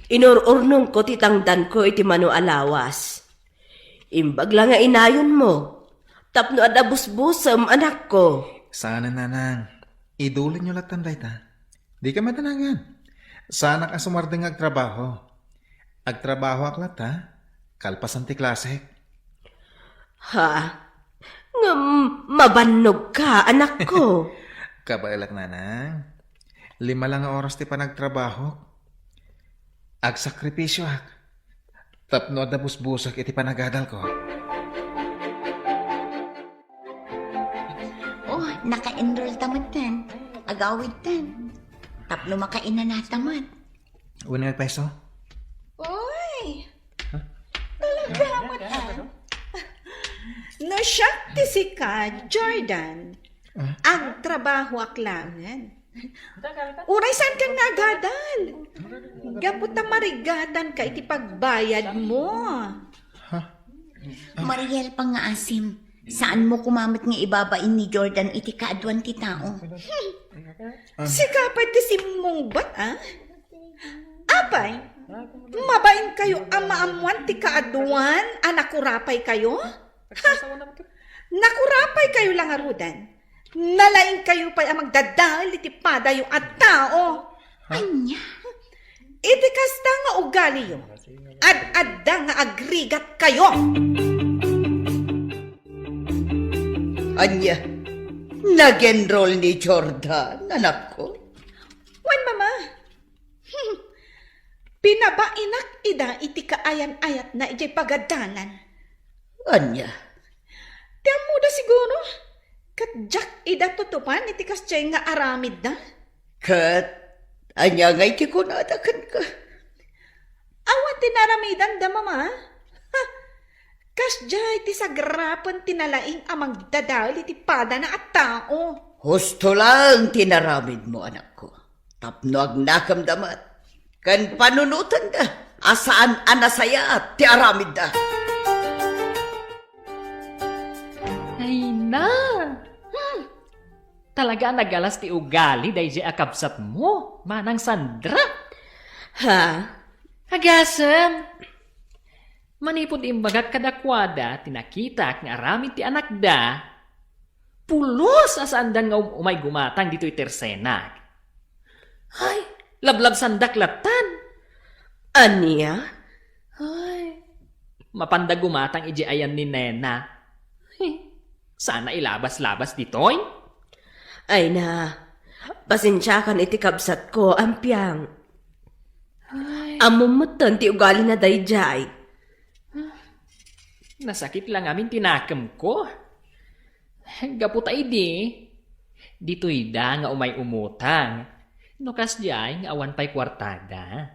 Inururnong ko titangdan ko iti mano alawas. Imbag lang nga inayon mo. Tapno adabus-busam, anak ko. Sana nanang. Idulin nyo latan dayta. Di ka matanangan. Sana ka sumardeng agtrabaho. Agtrabaho aklat ha. Kalpasan ti klase. Ha? Nga mabannog ka, anak ko. Kabailak nanang. 5 lang nga oras ti panagtrabaho. Agsakripisyo ak. Tapno na busbusak iti panagadal ko. Oh, naka-enroll tamad tan. Agawid tan. Tapno makainan na tamad. Una nga peso? Oy! Talaga mo tan. No siya ti si ka, Jordan. Ang trabaho aklangan. Uray saan kang nagadal? Gaputa marigadan ka iti pagbayad mo. Mariel pa nga asim. Saan mo kumamit nga ibabain ni Jordan iti kaadwan ti tao? Sikapay ti simong bat, ah? Apay, mabain kayo amaamuan ti kaaduan, nakurapay kayo? Ha? Nakurapay kayo lang arudan. Nalaing kayo pa'y magdadal iti padayo at tao. Anya? Iti kasta nga ugali yo. Ad-adda nga agrigat kayo. Anya, nag-enroll ni Jordan, anak ko. Wan, mama. Pinabainak ida iti kaayan-ayat na iti pagadalan. Anya, Tiyan mo da siguro. Katjak ida tutupan iti kasjay nga aramid na. kat, anya ngay ti kunadakan ka. Awat tinaramidan da, mama. Ha? Kasjay ti sagrapan tinalaing amang dadal iti pada na at tao. Husto lang tinaramid mo, anak ko. Tapno ag nakamdamat. Kan panunutan da. Asaan anasaya at ti aramid da. Ay na! Talaga nagalas ti ugali dahi akabsat mo, manang Sandra. Ha? Agasam! Manipod imbagat kadakwada, tinakita nga aramid ti anak da, pulos asandan nga umay gumatang dito itersenag. Ay, lablab sandak latan. Aniya? Ay, mapanda gumatang iji ayan ni Nena. Sana ilabas-labas ditoy. Ay na, pasensya kan iti kabsat ko, ampyang. Ay, Amumutan ti ugali na dayjay. nasakit lang amin tinakam ko. Gaputay di. Dito'y da nga umay umutang. Nukas jay nga awan pa'y kwartada.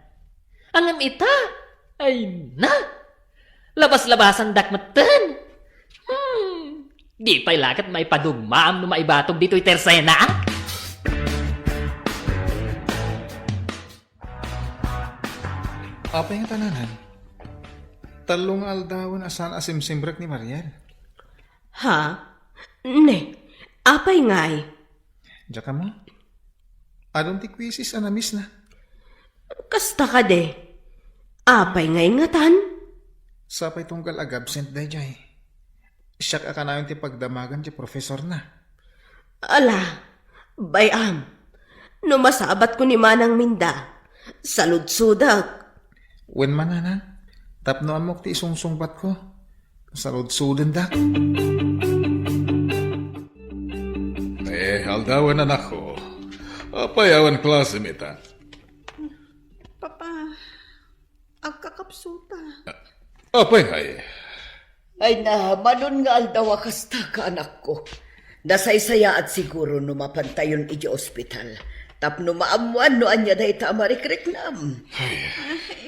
Angam ita! Ay na! Labas-labasan dakmatan! Di pa'y lakat may padugmaam no maibatog dito'y tersena. Apa yung tananan? Talong aldawan asan asimsimbrek ni Mariel. Ha? Ne, apay ngay? Diyan ka mo? Adong ti kwisis anamis na. Kasta ka de. Apay ngay ngatan? Sapay tunggal agabsent day jay. Siyak aka na yung ti pagdamagan ti profesor na. Ala, bayam. Numasabat ko ni Manang Minda. Saludsudak. Wen mananan, tapno amok ti isungsungbat ko. Salud-sudan dak. Aldawan anak ko. Payawan klase mita. Papa, agkakapsuta. Apay ngay. Ay na, manon nga aldawa kasta ka, anak ko. Nasaysaya at siguro numapantayon iti ospital. Tapno maamuan no anya da ita amarikreknam.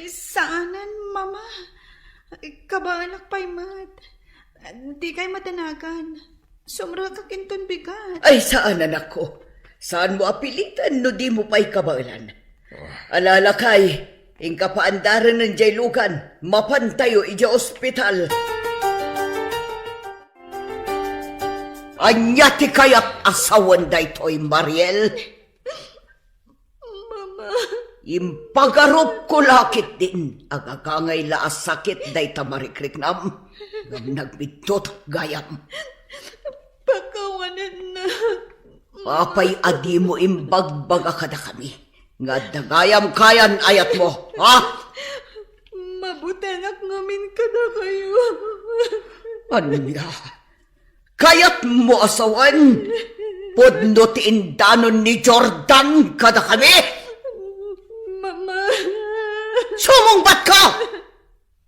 Saanan, mama? Kabaanak pa'y mat. Di kay matanagan. Sumra ka kinton bigat. Ay, saan, anak ko? Saan mo apilitan no di mo pa'y kabalan? Alala kay, ingka paandaran ng jaylukan, mapantayo iti ospital. Anya ti kayat asawan daytoy, Mariel? Mama. Impagarup ko lakit din, agagangay laas sakit dayta marikriknam. Nagbitot gayam. Pagkawanan na. Apay adi mo imbagbaga kada kami. Nga dagayam kayan ayat mo, ha? Mabutanak ngamin ka na kayo. Anya? Kayat mo asawan? Podno ti indanon ni Jordan kada kami? Mama. Sumungbat ka!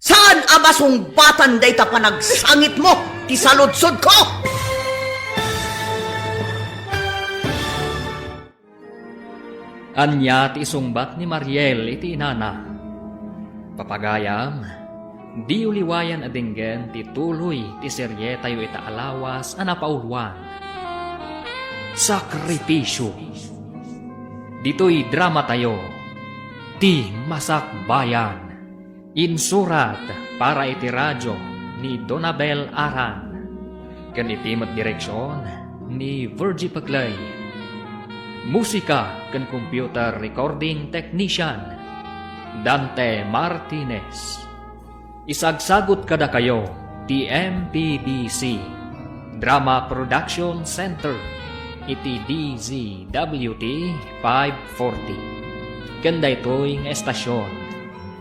Saan amasumbatan day ta panagsangit mo? Ti saludsod ko? Anya ti isungbat ni Mariel iti inana. Papagayam, di uliwayan adinggen ti tuloy ti serye tayo ita alawas anapaulwan. Sakripisyo. Dito'y drama tayo. Ti Masakbayan. Insurat para iti radyo ni Donabel Aran. Kan itimat direksyon ni Virgie Paglay. Musika kan computer recording technician Dante Martinez. Isagsagot kada kayo ti MPDC Drama Production Center iti DZWT 540. Kanda ito'y estasyon.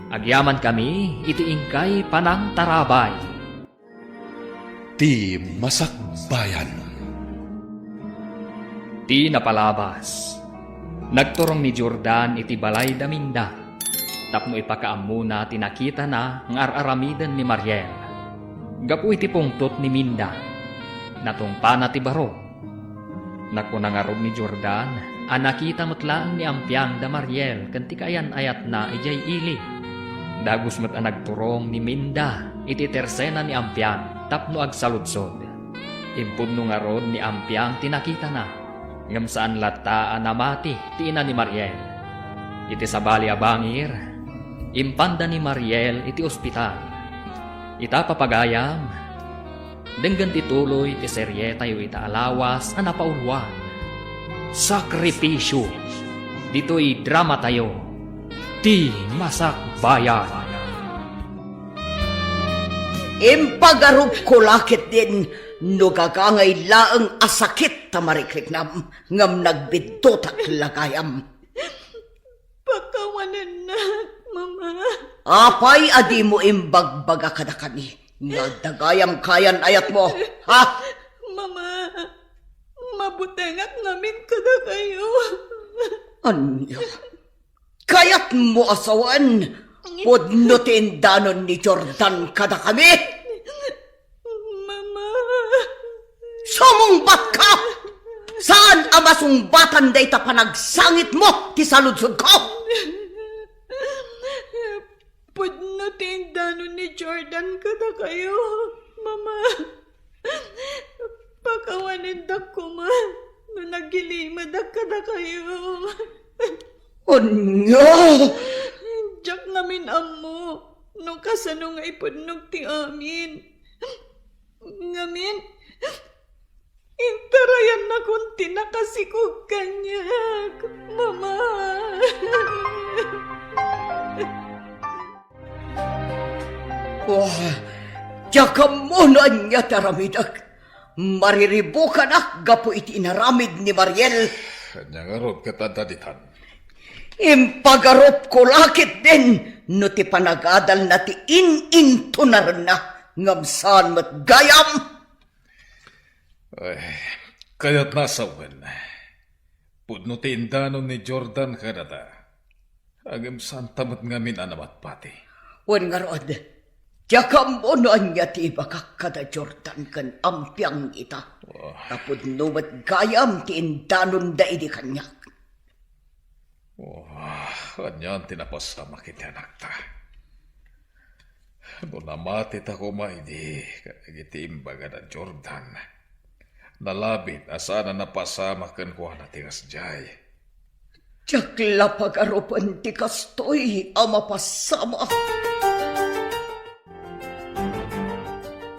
Agyaman kami iti ingkay panang tarabay. Ti Masakbayan. Ti napalabas. Nagturong ni Jordan iti balay daminda. Tapno ipakaamuna tinakita na ng araramidan ni Mariel. Gapu iti pungtot ni Minda. Natungpa na ti baro. Nakunangarog ni Jordan, anakita mutlaan ni Ampiang da Mariel kanti kayan ayat na ijay ili. Dagus mat nagturong ni Minda iti tersena ni Ampiang tapno agsaludsod. Impudno nga rod ni Ampiang tinakita na. ngam saan lata namati ti ina ni Mariel. Iti sabali a bangir, impanda ni Mariel iti ospital. Ita papagayam, denggan tituloy ti serye tayo ita alawas a napaulwan. Sakripisyo, dito'y drama tayo, ti masakbayan. Impagarup ko lakit din, no gagangay laang asakit tamarikliknam, ngam nagbiddotak lagayam. Pakawanan na, Mama. Apay adi mo imbagbaga kada kani, nga dagayam kayan ayat mo, ha? Mama, mabutengak namin kada kayo. Anya? Kayat mo asawan, pudno tindanon ni Jordan kada kami? Mama. Sumungbat ka! Saan ang masungbatan day ta panagsangit mo ti saludsod ko? Pudno tindano ni Jordan kada kayo, Mama. Pakawanin da ko man, no nagilimad kada kayo. Anya? Jak namin amo, no kasano nga ipudnog ti amin. Ngamin, intarayan na kung tinakasikog kanyak, Mama. Oh, tsaka mo na niya taramidag. Mariribo ka na, gapo iti inaramid ni Mariel. Kanya nga ron katadaditan. Impagarop ko lakit din, no ti panagadal na ti in-intunar na, ngamsan mat gayam. Ay, kaya't nasawan. Pudno tindanon ni Jordan kanata. Agam santamat ngamin anamat pati. Wan nga rod, tsaka mo na niya ti bakak kada Jordan kan ampiang ita. Tapod numat gayam ti indanon da idi kanyak. Kanyan tinapasama kita anak ta. No namati ta ko maidi, kagiti imbaga na Jordan. Nalabit asana napasama kan kuha na tingas jay. Tsakla pag-arupan ti kastoy ama pasama.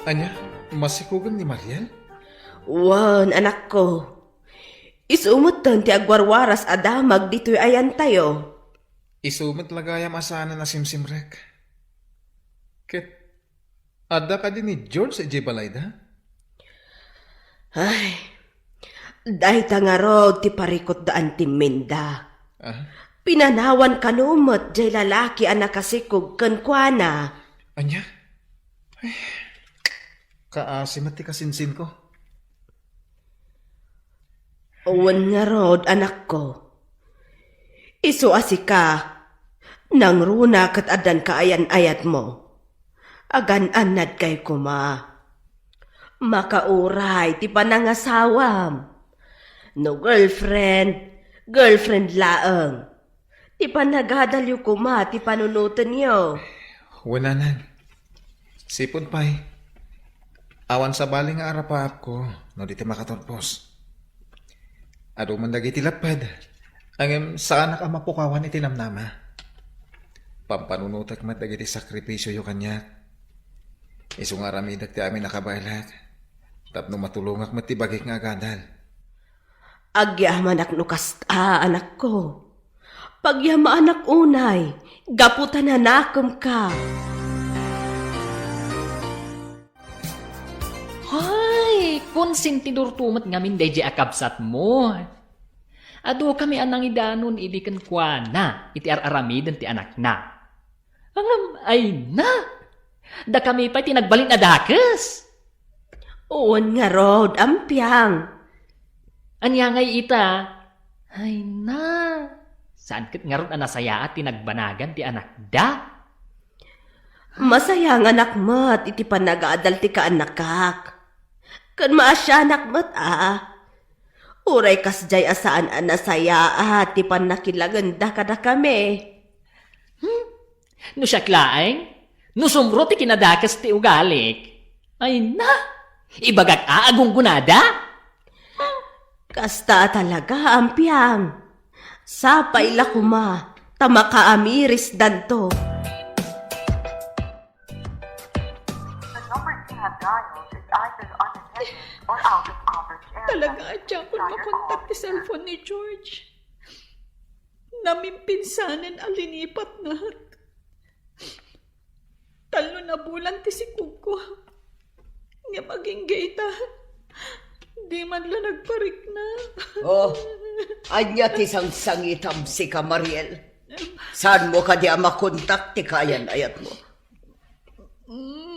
Anya, masikugan ni Mariel? Wan, anak ko. Isumutan ti agwarwaras adamag dito'y ayan tayo. Isumit lagayam asana na simsimrek. Ket, ada ka din ni George sa Balayda? Ay, dahil tangarod ti parikot daan ti Minda. Pinanawan kanumot jay lalaki ang nakasikog kankwana. Anya? Ay, kaasimat ti kasinsin ko. Uwan nga rod, anak ko. Isuasi ka, nang runa kat adan kaayan-ayat mo. Agan-anad kay kuma. Makauray, ti panangasawam. No girlfriend laang. Ti panagadalyo kuma, ti panunutan niyo. Wala nan. Sipon pa'y. Awan sa baling nga arapaap ko, no di ti makatorpos. Ado man dagi ti lapad. Ang saan ka mapukawan iti namnama. Pampanunutak mat dagi ti sakripisyo yu kanyak. Isu nga ramidak ti amin nakabailak. Tapno matulungak mat ti bagik nga agadal. Agyaman ak nukas anak ko. Pagyama anak unay, gaputan hanakom ka. Hay, konsentidor tumat ngamin deje akabsat mo. Ado kami anang idanon idikan kwa na, iti araramidan ti anak na. Angam, ay na! Da kami pa tinagbalin na dakas. Uwan nga rod, ampiang. Anya ngay ita, ay na! Saan kat nga ron anasaya at tinagbanagan ti anak da? Masayang anak mat, iti panagaadal ti kaanakak. Kan maasya anak mat Uray kasjay asaan anasaya ti panakilaganda kada kami. No siya klaeng, no sumro ti kinadakas ti ugalik. Ay na! Ibagak aagong gunada? Kasta talaga ampiang. Sapay la kuma, tama ka amiris danto. Talaga adya ko makontak ti cellphone ni George. Namimpinsanan alinipat na. Talo na bulan ti si Kuko. Nga maging gaita. Di man la nagparik na. Oh, anya ti sangsangitam si ka, Mariel. Saan mo ka di makontak ti kayan ayat mo?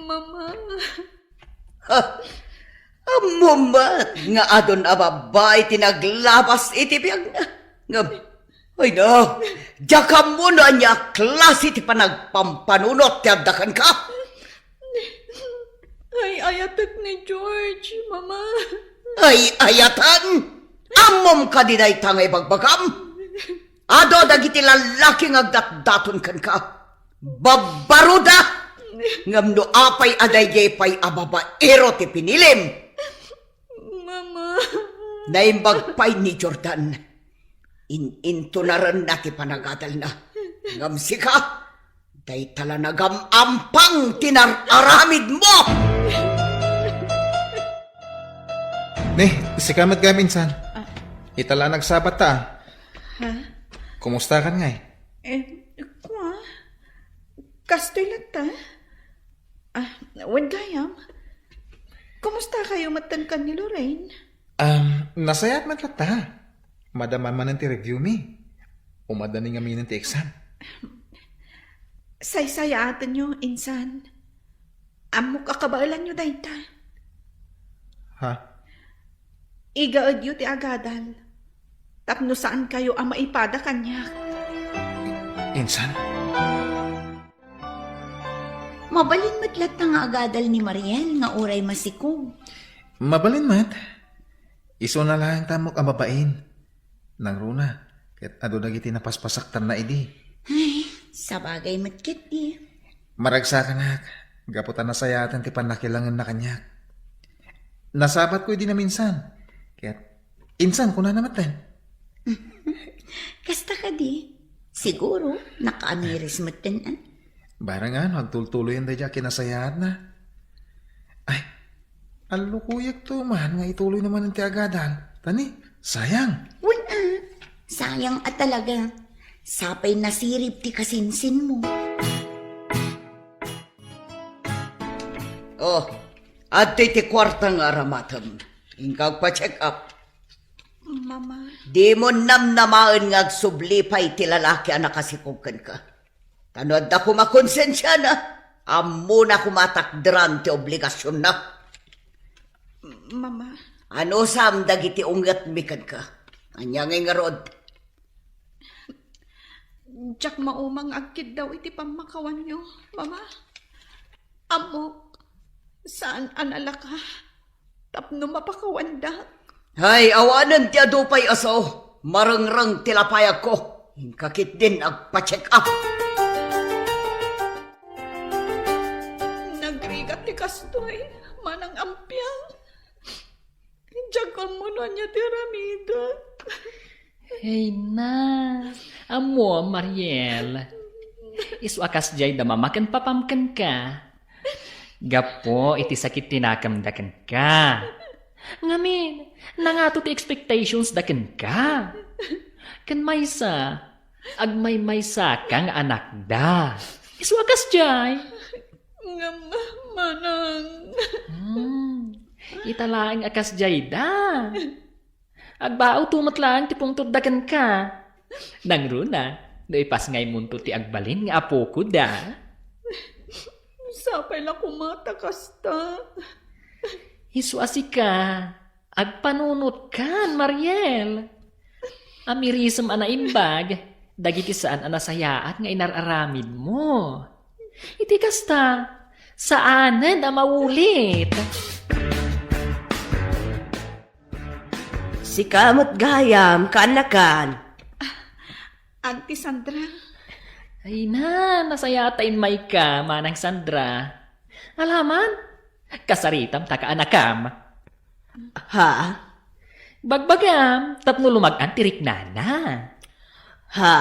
Mama. Ha? Amumat nga adon ababay tinaglabas iti biyag na. Nga, ay na, diyakam mo na niya klase ti panagpampanunot ti abdakan ka. Ay, ayatek ni George, Mama. Ay ayatan, amom ka dinay tangay bagbagam. Ado dagiti lalaking agdatdaton kan ka. Babaruda! Ngam no apay aday pay ababa ero ti pinilim. Mama. Naimbagpay ni Jordan. Into na rin nati panagadal na. Ngam sika, day tala nagamampang tinararamid mo! Ne, si kamat ga minsan. Itala nagsabat ta. Ha? Kumusta kan nga Kwa? Kastoy lang ta? Wen gayam? Kumusta kayo matangkan ni Lorraine? Nasayat man ta. Madaman man ti review mi. Umadani nga mi ti exam. Say-saya atan nyo, insan. Amok akabalan nyo dayta. Ha? Igaad yu ti agadal. Tapno saan kayo ang maipada kanya. Insan? Mabalin matlat nga agadal ni Mariel nga uray masikog. Mabalin mat. Iso na lang tamok ang babain. Nang runa. Ket ado dagiti napaspasaktan na idi. Ay, sabagay matkit di. Maragsa ka nak. Gaputan na sayatan ti panakilangan na kanyak. Nasabat ko di na minsan. Kaya't insan ko na namatan. Kasta ka di. Siguro, nakaamiris matanan. Barangan, magtultuloy ang dadya kinasayaan na. Ay, alukuyak to man nga ituloy naman ang tiagadal. Tani, sayang. Wala. Sayang at talaga. Sapay nasirip ti kasinsin mo. Oh, at ti kwarta nga ramatam. Ingkag pa-check up. Mama. Di mo namnamaan nga agsublipay ti lalaki ang nakasikukan ka. Tanod na kumakonsensya na. Amo na kumatakdran ti obligasyon na. Mama. Ano sam dagiti ungat mikan ka? Anyang nga rod. Jack maumang agkid daw iti pamakawan nyo, Mama. Amok. Saan anala ka? Tapno mapakawandak. Hay, awanan ti adupay aso. Marangrang tilapayag ko. Hinkakit din agpa-check up. Nagrigat ti kastoy. Manang ampiang. Jackal mo na niya ti ramidak. Hey na, amo, Mariel. Isu akas jay da mamakan papamkan ka. Gapo, iti sakit tinakamdakan ka. Ngamin, nangato ti expectations dakan ka. Kan maysa, agmay-maysa kang anak da. Isu akas jay. Nga manang. Italaang akas jay da. Agbao tumatlaan ti pungtod dakan ka. Nang runa, naipas ngay munto ti agbalin nga apo ko da. Sapay lang kumata kasta. Isuasi ka. Agpanunot kan, Mariel. Amirisem ana imbag. Dagiti saan anasayaat nga inararamid mo. Iti kasta. Saanan na maulit. Si kamot gayam, kanakan. Auntie Sandra. Ay na, nasayatain may ka, manang Sandra. Alaman, kasaritam taka anakam. Ha? Bagbagam, tapno lumag-an tirik nana. Ha?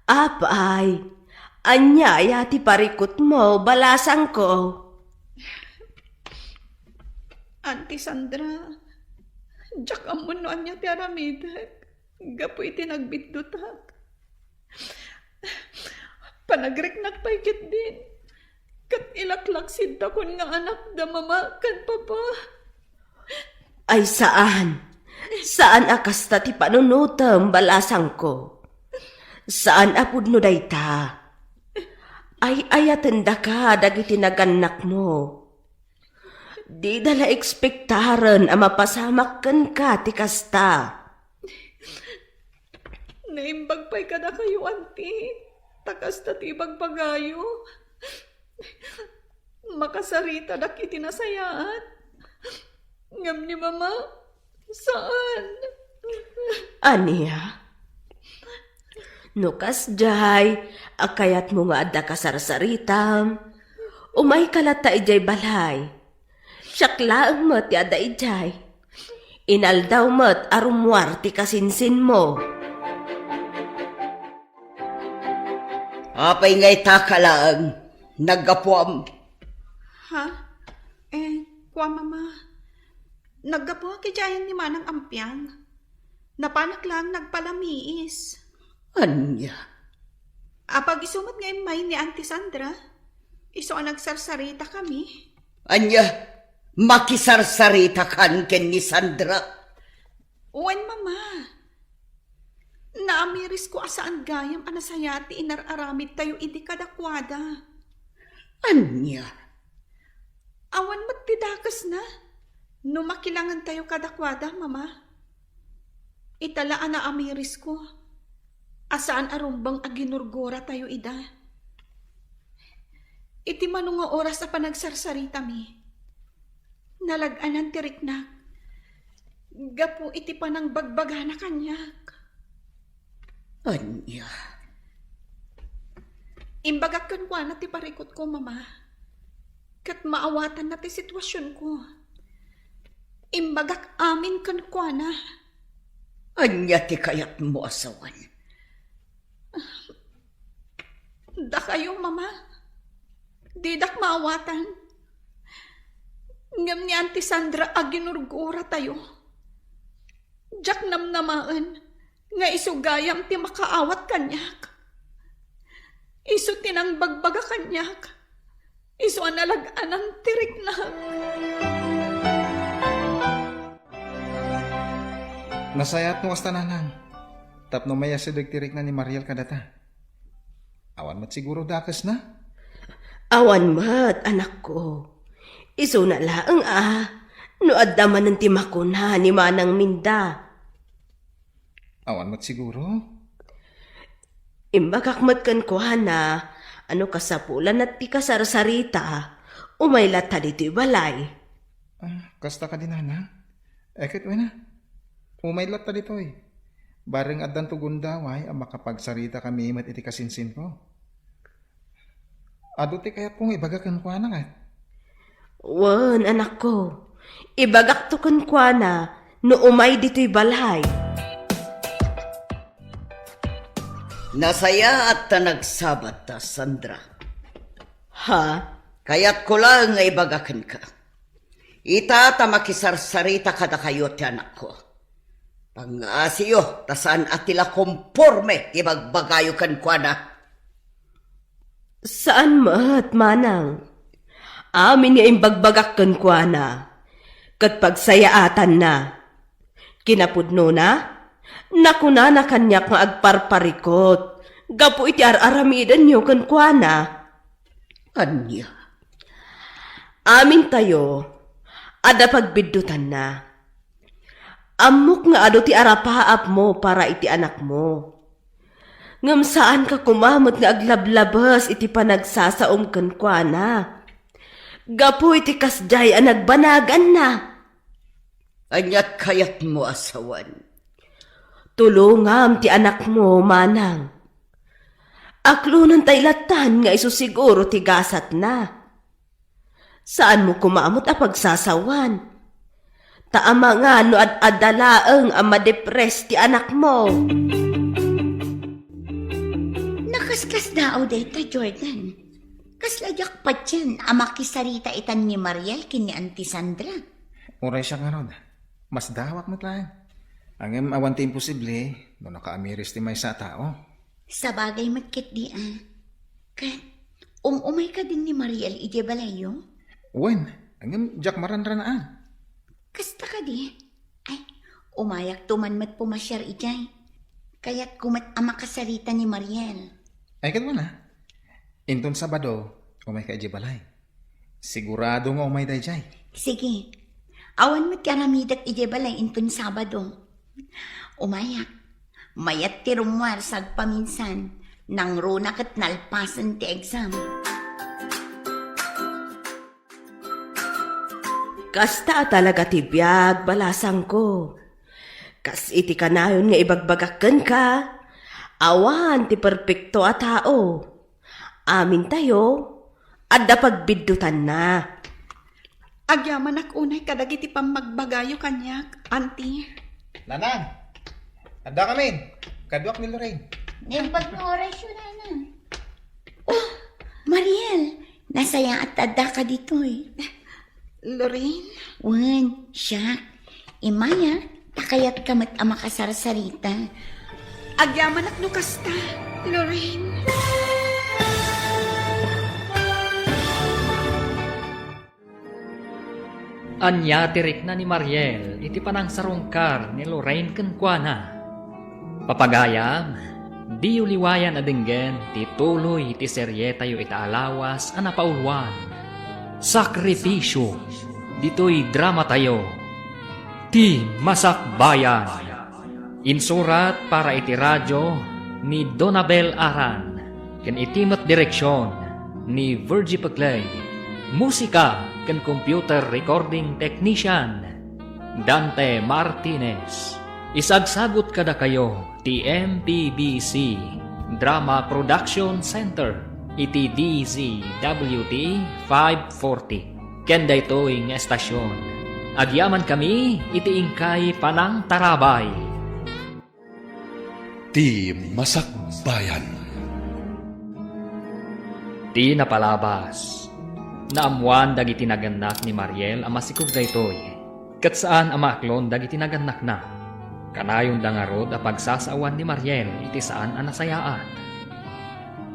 Apay, anyaya ti parikot mo, balasang ko. Auntie Sandra, jak amon no anya ti aramidak. Gapo iti nagbitdutak. Panagriknak paikit din. Kat ilaklak sidda kon nga anak da mama kan papa. Ay saan? Saan akasta ti panunutam, balasang ko? Saan apud no dayta? Ay ayatenda ka dagiti naganak mo. Di dala ekspektaran a mapasamak ken ka ti kasta. Naimbag pa'y kada kayo, auntie. Takas na tibag pagayo. Makasarita na kitinasayaan. Ngam ni mama, saan? Aniya? Nukas jay, akayat mo nga adda kasarsaritam. Umay kalata ijay balay. Siyaklaan mo't yada ijay. Inaldaw mo't arumwar ti kasinsin mo. Apay ngay takalang, naggapuam. Ha? Kwa mama. Naggapo kijayan ni manang ampiang. Napanak lang nagpalamiis. Anya? Apag isumat nga imay ni Auntie Sandra, iso ang nagsarsarita kami. Anya? Makisarsarita kan ken ni Sandra? Uwan mama. Naamiris ko asaan gayam anasayati inararamid tayo idi kadakwada. Anya? Awan magtidakas na. No makilangan tayo kadakwada, mama. Italaan na amiris ko. Asaan arumbang aginurgora tayo ida. Iti manong nga oras na panagsarsarita mi. Nalaganan tirik na. Gapo iti panang bagbaga na kanyak. Anya? Imbagak kan kwa na ti parikot ko, mama. Kat maawatan na ti sitwasyon ko. Imbagak amin kan kwa na. Anya ti kayat mo asawan? Da kayo, mama. Didak maawatan. Ngam ni Auntie Sandra aginurgura tayo. Jak namnamaan. Nga isugayam ti makaawat kanyak. Isu tinang bagbaga kanyak. Isu analagaan ang tirik na. Nasayat no kasta nanang. Tapno maya tirik na ni Mariel kadata. Awan mat siguro dakas na. Awan mat, anak ko. Isu na laang no addaman ng timakuna ni manang minda. Awan mat siguro. Imbagak kan ko na, ano kasapulan at ti kasarsarita, umaylat ta dito'y balay. Kasta ka din na. Ekit na. Umaylat ta dito eh. Bareng addan tugundaway ang makapagsarita kami mat iti kasinsin ko. Ado ti kaya pong ibagakan ko na nga. Wan, anak ko. Ibagak to kan ko na, no umay dito'y balay. Nasaya at ta nagsabat ta, Sandra. Ha? Kaya't ko lang nga ibagakan ka. Ita ta makisarsarita kada kayo ti anak ko. Pang-asiyo, tasaan at tila komporme ibagbagayo kan kwa na. Saan mat, manang? Amin nga imbagbagak kan kwa na. Kat pagsayaatan na. Kinapudno na? Nakuna na kanyak nga agparparikot. Gapo iti aramidan nyo kan kwa na. Anya? Amin tayo, ada pagbiddutan na. Amok nga ado ti arapaap mo para iti anak mo. Ngam saan ka kumamot nga aglablabas iti panagsasaom kan kwa na. Gapo iti kasjay ang nagbanagan na. Anyat kayat mo asawan. Tulungam ti anak mo, manang. Aklunan tay latan nga iso siguro ti gasat na. Saan mo kumamot a pagsasawan? Taama nga no ad-adalaeng ang madepres ti anak mo. Nakaskas daw data, Jordan. Kasladyak pa dyan, amakisarita itan ni Mariel kini Auntie Sandra. Uray siya nga ron. Mas dawak mo lang. Ang awan ti imposible, no nakaamiris ti may sa tao. Sa bagay magkit di Kat, umay ka din ni Mariel ije balayo? Uwan, ang Jack maranranaan. Kasta ka di? Ay, umayak tumanmat pumasyar ijay. Kaya't kumat amakasarita ni Mariel. Ay, kat mo na. Inton Sabado, umay ka ije balay. Sigurado nga umay day jay. Sige, awan mo't karamidat ije balay intun Sabado. Umayak, mayat ti rumwar sag paminsan, nang runa kat nalpasan ti exam. Kasta talaga ti biyag balasang ko. Kas iti kanayon nga ibagbagakken ka. Awan ti perpekto a tao. Amin tayo, adda pagbiddutan na. Agyaman ak unay kadagiti pamagbagayo kanyak, Auntie. Nanang, anda kami. Kadwak ni Lorraine. Nempag na orasyon na. Oh, Mariel, nasaya at tada ka dito Lorraine? Wan, siya. Imaya, takayat kamat ama kasarsarita. Agyaman ak no kasta, Lorraine. Anya tirik na ni Mariel, iti panang sarungkar ni Lorraine kenkwana. Papagayam, di uliwayan adenggen, ti tuloy ti serye tayo itaalawas anapaulwan. Sakripisyo, dito'y drama tayo. Ti Masakbayan. Insurat para iti radyo ni Donabel Aran. Ken itimot direksyon ni Virgie Paclay. Musika ken computer recording technician Dante Martinez. Isagsagot kada kayo ti MPBC Drama Production Center iti DZWT 540. Kenda ito'y nga estasyon. Agyaman kami iti ingkay panang tarabay. Ti Masakbayan. Di napalabas. Naamuan dagiti naganak ni Mariel ang masikog daytoy. Kat saan amaklon dagiti naganak na. Kanayon dangarod a pagsasawan ni Mariel iti saan ang nasayaan.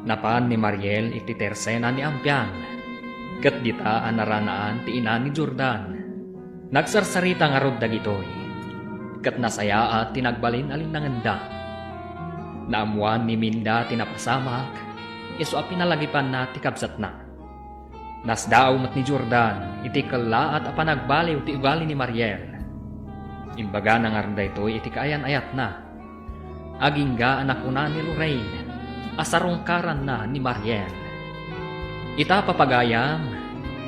Napan ni Mariel iti tersena ni Ampiang. Kat dita ang naranaan ti ina ni Jordan. Nagsarsarita ngarod dagitoy. Kat nasayaa tinagbalin alin nanganda. Naamuan ni Minda tinapasamak. Iso a pinalagipan na ti kabsat na. Nasdaaw mat ni Jordan, iti kala at apanagbaliw ti ugali ni Mariel. Imbaga na nga rin daytoy iti kaayan-ayat na. Agingga anak una ni Lorraine, asarungkaran na ni Mariel. Ita papagayam,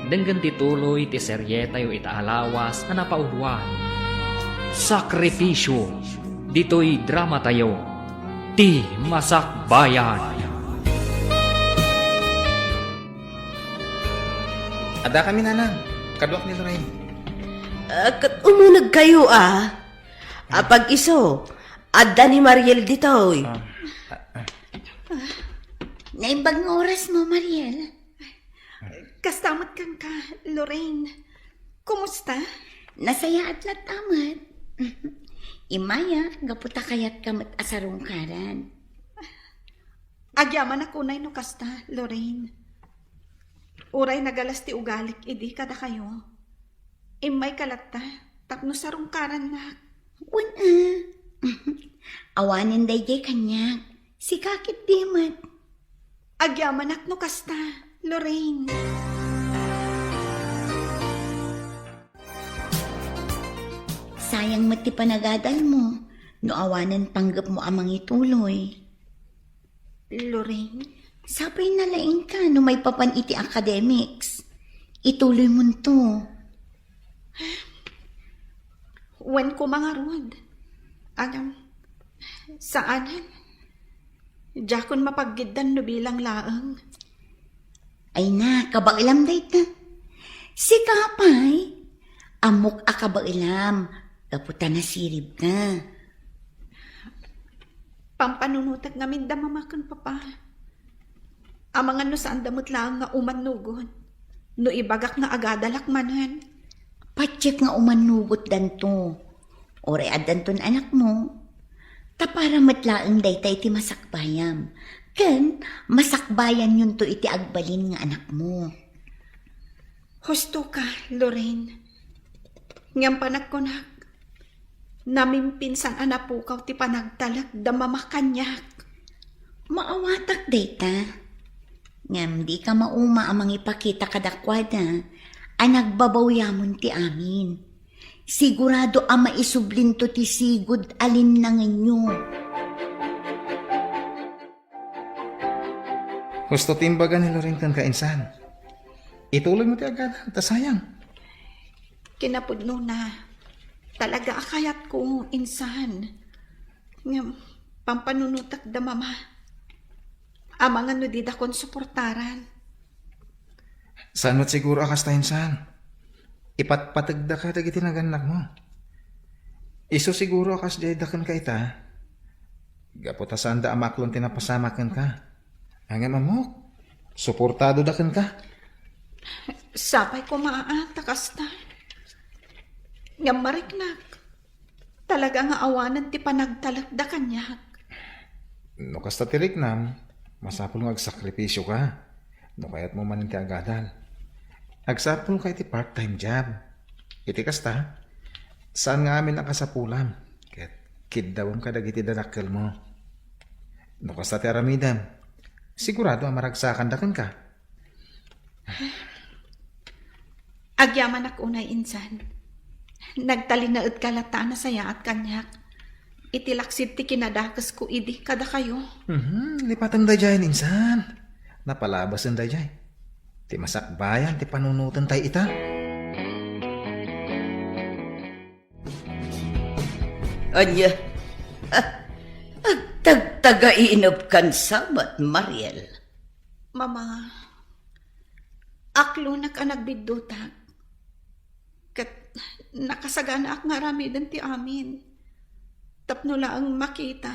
denggan tituloy ti serye tayo itaalawas na napauhuan. Sakripisyo, dito'y drama tayo, ti Masakbayan. Ada kami, Nanang. Kadwak ni Lorraine. Kat umunag kayo Apag iso, adda ni Mariel ditoy. Naimbag nga oras mo, Mariel. Kastamot kang ka, Lorraine. Kumusta? Nasaya at latamat. Imaya, gaputa kayat kamat asarungkaran. Agyaman ako na no kasta, Lorraine. Uray nagalas ti ugalik, idi kada kayo. Imay kalata, tapno sarungkaran na. Wala. Awanin day jay kanyak. Si kakit dimat. Agyaman ak no kasta, Lorraine. Sayang mati panagadal mo. No awanan panggap mo amang ituloy. Lorraine? Sabay na laing ka no may papan iti academics. Ituloy mo to. When ko mga rod. Agam, saanan? Jakon mapaggidan no bilang laang. Ay na, kabakilam day ta. Si kapay, amok akabailam. Kaputa na sirib ka. Pampanunutag ngamin da mamakan papa. Amangan no saan damot lang nga umanugon. No ibagak nga agadalak manan. Patsik nga umanugot danto. Ore adanton anak mo. Ta para matlaang daytay ti masakbayam. Ken, masakbayan yun to iti agbalin nga anak mo. Husto ka, Lorraine. Ngam panagkunak. Namimpinsan anapukaw ti panagtalak da mamakanyak. Maawatak dayta. Ngam di ka mauma amang ipakita kadakwada. Anagbabawyamon ti amin. Sigurado ama isublin to ti sigud alin na inyo. Gusto timbaga ni Lorin kan kainsan. Ituloy mo ti agad, ta sayang. Kinapudno na. Talaga akayat ko, insan. Ngam, pampanunutak da mama. Amangan no di da kon suportaran. Saan mo't siguro akas ta insan? Ipatpatagda ka dagiti naganak mo. Iso siguro akas jay dakan ka ita. Gapota sanda amaklon tinapasamakan ka. Angin amok, suportado dakan ka. Sapay ko maaata kasta. Ngam mariknak. Talaga nga awanan ti panagtalak da kanyak. No kasta tirik nam, masapul nga agsakripisyo ka. No kaya't mo manin ti agadal. Agsapul ka iti part-time job. Iti kasta, saan nga amin nakasapulam? Kaya't kidawam ka dagiti danakkel mo. No kasta ti aramidam, sigurado ang maragsakan dakan ka. Agyaman ak unay insan. Nagtalinaad kalata na saya at kanyak. Itilaksid ti kinadakas ko idi kada kayo. Lipatang dayay insan. Napalabas ang dayay. Ti masakbayan, ti panunutan tayo ita. Anya, agtagtaga-iinop kan sabat, Mariel. Mama, aklo na ka nagbidutag. Kat nakasagana ak nga ramidan ti amin. Tapno laang makita.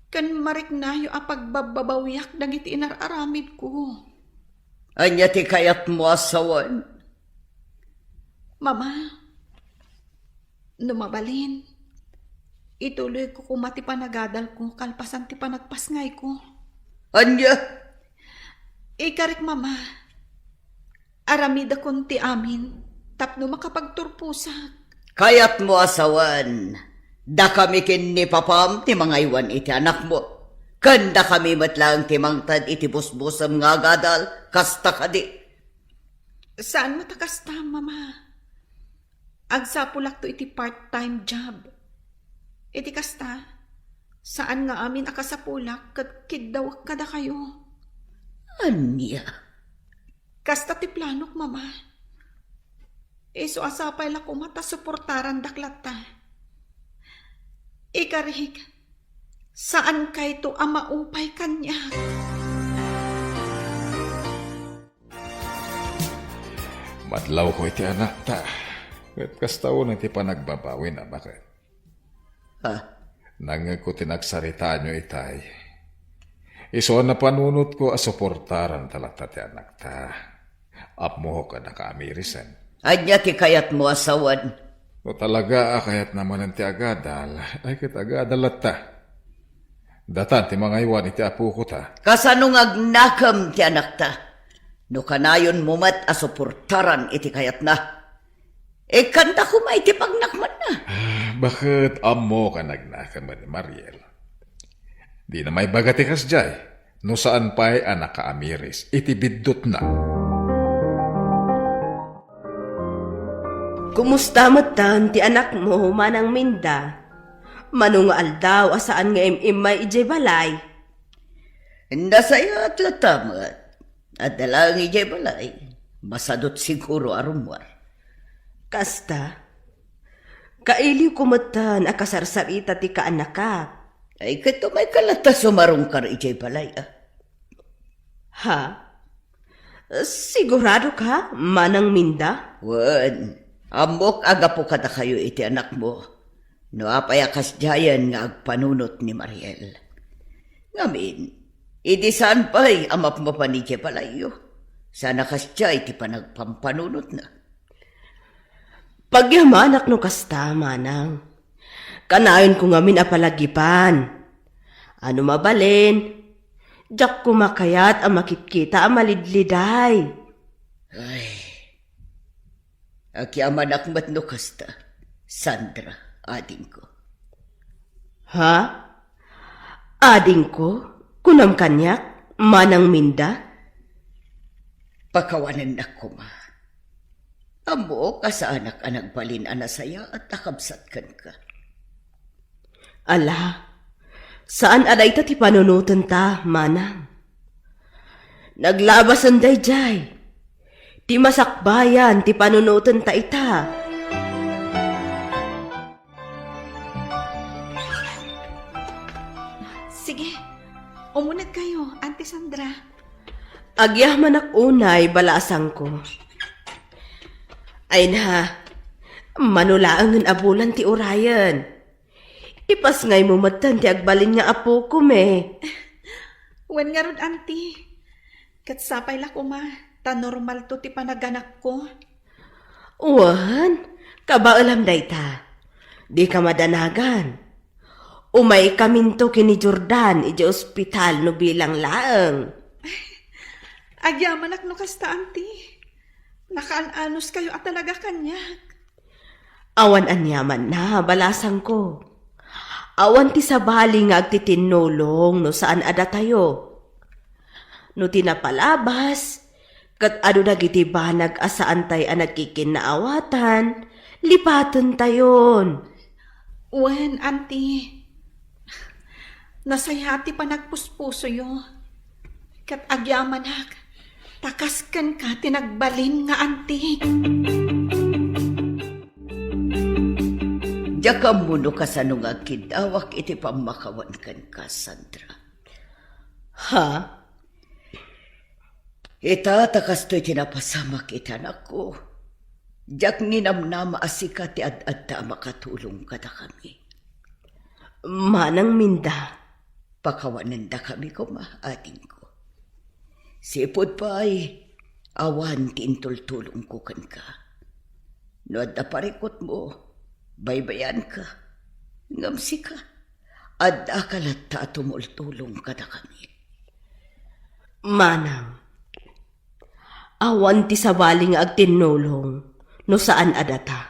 Kan marik na yu apagbababawiyak dagiti inararamid ko. Anya ti kayat mo asawan. Mama, numabalin. Ituloy ko kumati panagadal ko kalpasan ti panagpasngay ko. Anya, Ikarik mama, aramida kon ti amin, tapno makapagturpusak. kayat mo asawan. Da kami kin ni papam ti mga iwan iti anak mo. Kanda kami matlang ti mangtad iti busbusam nga gadal, kasta kadi. Saan matakasta, mama? Agsapulak to iti part-time job. Iti kasta, saan nga amin akasapulak kat kidawak kada kayo? Anya, Kasta ti planok, mama. Iso asapay la kumata suportaran daklata. Ikarig, saan kay to amaupay kanya? Madlaw ko iti anak ta. At kastaw na iti panagbabawi na bakit? ha? Nangag ko tinagsarita nyo itay. Iso na panunot ko asuportaran talata ti anak ta. Apmo ka na kaamirisan. Anya ti kayat mo asawan. O talaga kayat naman ang ti agadal. Ay kit agadal at ta. Datan ti mga iwan iti apu ko ta. Kasanong agnakam ti anak ta. No kanayon mumat asuportaran iti kayat na. Kanta ko may iti pagnakman na. Bakit amo ka nagnakaman ni Mariel? Di na may bagatikas jay. No saan pa'y anak ka amiris. Iti biddot na. Kumusta matan ti anak mo manang minda? Manungaal daw asaan nga imay ijay balay. Nasaya at latamat. At dalang ijay balay. Masadot siguro arumwar. Kasta, kailiw kumatan akasarsarita ti kaanaka. Ay kato may kalata sumarong kar ijay balay ah. Ha? Sigurado ka, manang minda? Wan, Amok aga po kada kayo iti anak mo. No apayakas jayan nga agpanunot ni Mariel. Ngamin, iti saan pa'y amap mo pa ni palayo. Sana kasya iti panagpampanunot na. Pagyamanak no kasta, manang. Kanayon ko ngamin apalagipan. Ano mabalin? Diyak kumakayat ang makikita ang malidliday. Ay, akiamanak mat no kasta. Sandra, ading ko. Ha? Ading ko? Kunam kanyak? Manang minda? Pakawanan na ko ma. Amo ka sa anak balin anasaya at nakabsat kan ka. Ala, saan aday ta ti panunutan ta, manang? Naglabasan day jay. Ti masakbayan ti panunutan ta ita. Sige, umunad kayo, Auntie Sandra. Agyahman ak unay balasang ko. Ay na, manulaangan abulan ti Orayan. Ipas ngay mo matan ti agbalin nga apo ko me. Wen nga rod, Auntie. Katsapay la ko ma, ta normal to ti panaganak ko. Wan, kabaalam day ta. Di ka madanagan. Umay kaminto kini Jordan iti ospital no bilang laang. Agyaman ak no kasta, Auntie. Nakaanos kayo at talaga kanyak. Awan anyaman na, balasang ko. Awan ti sabali nga agtitinulong no saan ada tayo. No tinapalabas, kat ado dagiti banag asaan tay ang nagkikinaawatan, lipatan tayon. Wen, Auntie. Nasayati pa nagpuspuso yo. Kat agyaman ak. Takaskan ka, tinagbalin nga, Auntie. Diyaka muno ka sa nung agkidawak iti pamakawan kan ka, Sandra. Ha? Ita takas to'y tinapasamak itanak ko. Diyak ninamnama asika ti ad-adda makatulong kada kami. Manang minda. Pakawanan da kami ko maating ko. Sipod pa ay awan tintultulong ko kan ka. No adda parikot mo, baybayan ka, ngamsi ka, adda kalata tumultulong kada kami. Manang. Awan ti sabaling agtinulong no saan adata.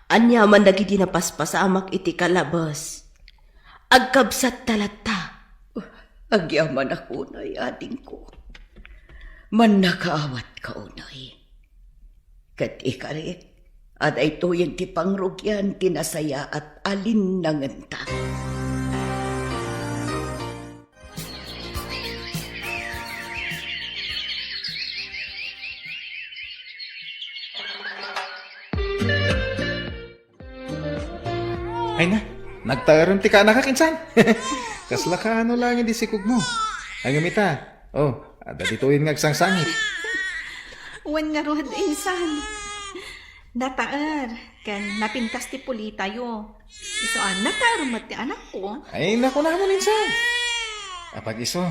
Anyaman dagiti napaspasamak iti kalabas. Agkabsat talata. Agyaman ako unay, ating ko. Man nakaawat ka unay. Kat ikarit, at ay tuyen ti pangrugyan, tinasaya at alin nanganta. Ay na, nagtaram ti ka nakakinsan. Kasla ka ano lang hindi sikog mo. Ay gamita. Oh, ada dito yun nga agsang-sangit. Wen nga rod, insan. Nataar, kan napintas ti pulita yo. Isoan, nataar mo ti anak ko. Ay naku na mo ninsan. Apag iso,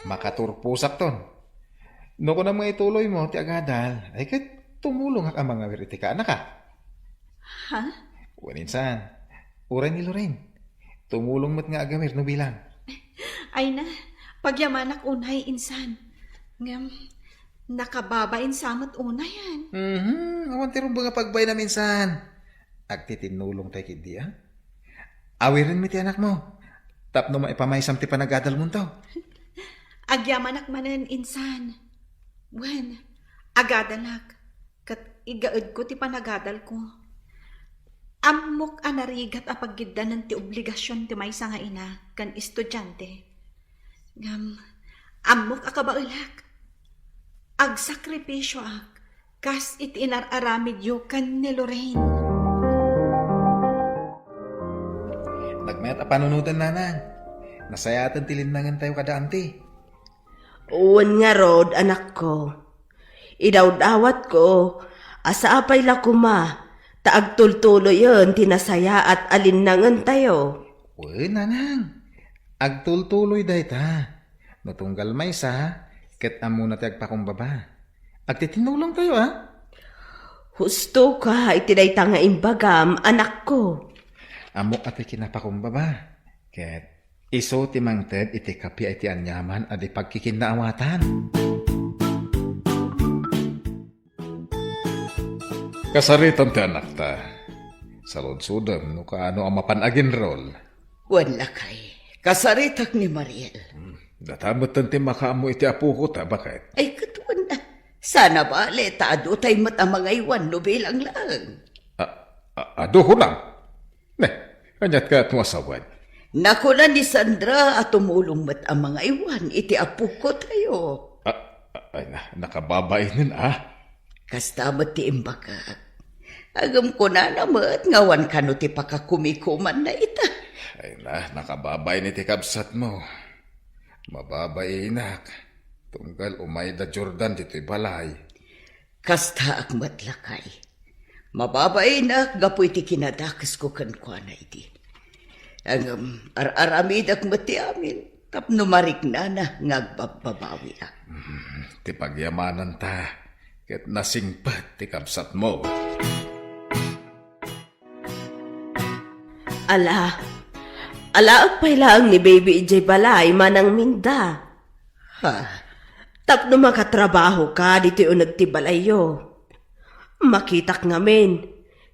makaturpusak ton. No ko na mga ituloy mo ti agadal, ay kat tumulong ang mga wiriti ka anak ka. Ha? Waninsan, uray ni Lorraine. Tumulong mat nga agamir no bilang. Ay na, pagyamanak unay, insan. Ngam, nakababa insamot unay yan. Awan tirong mga pagbay na minsan. Agtitinulong tayo kidi, ha? Awirin mi ti anak mo. Tapno maipamaysam ti panagadal mo to. Agyamanak manen, insan. Wen, agadalak. Kat igaad ko ti panagadal ko. Amok anarigat apagiddanan ti obligasyon ti maysa nga ina kan estudyante. Ngam, amok akabaulak. Agsakripisyo ak, kas iti inararamid yo kan ni Lorraine. Nagmayat a panunutan nanang. Nasayatan tilinangan tayo kada ante. Uwan nga rod, anak ko. Idawdawat ko, Asa apay la kuma, taag tultulo yun, tinasaya at alinangan tayo. Uy, nanang. Agtultuloy day ta. Natunggal may sa, ket amo na tiyag pakumbaba. Agtitinulong tayo, ha? Husto ka, itiday nga imbagam, anak ko. Amo ati kinapakumbaba. Ket iso ti mangted iti kapi iti anyaman adi pagkikinaawatan. Kasaritan ti anak ta. Sa lodsudan, no kaano ang mapanagin rol. Wala kay. Kasaritak ni Mariel. Datamatan ti makaamu iti apo ko ta, bakit? Ay katuan na. Sana bale, taado tayo matamangaywan no bilang lang. Ado ko lang. Ne, kanyat ka at masawan. Naku na ni Sandra at tumulong mat ang mga iwan, iti apo ko tayo. Ay na, nakababainin Kastamat ti imbaka. Agam ko na namat, ngawan ka no ti pakakumikuman na ita. Ay na, nakababay ni ti kabsat mo. Mababay inak. Tunggal umay da Jordan dito'y balay. Kasta akmat lakay. Mababay na, gapoy ti kinadakas ko kankwana iti. Ang ar-aramid akmat ti amin, tapno marik na ngagbababawi ak. Ti pagyamanan ta. Ket nasingpat ti kabsat mo. Ala agpay lang ni Baby EJ balay manang minda. Ha? Tapno makatrabaho ka, dito yung nagtibalayo. Makitak ngamin,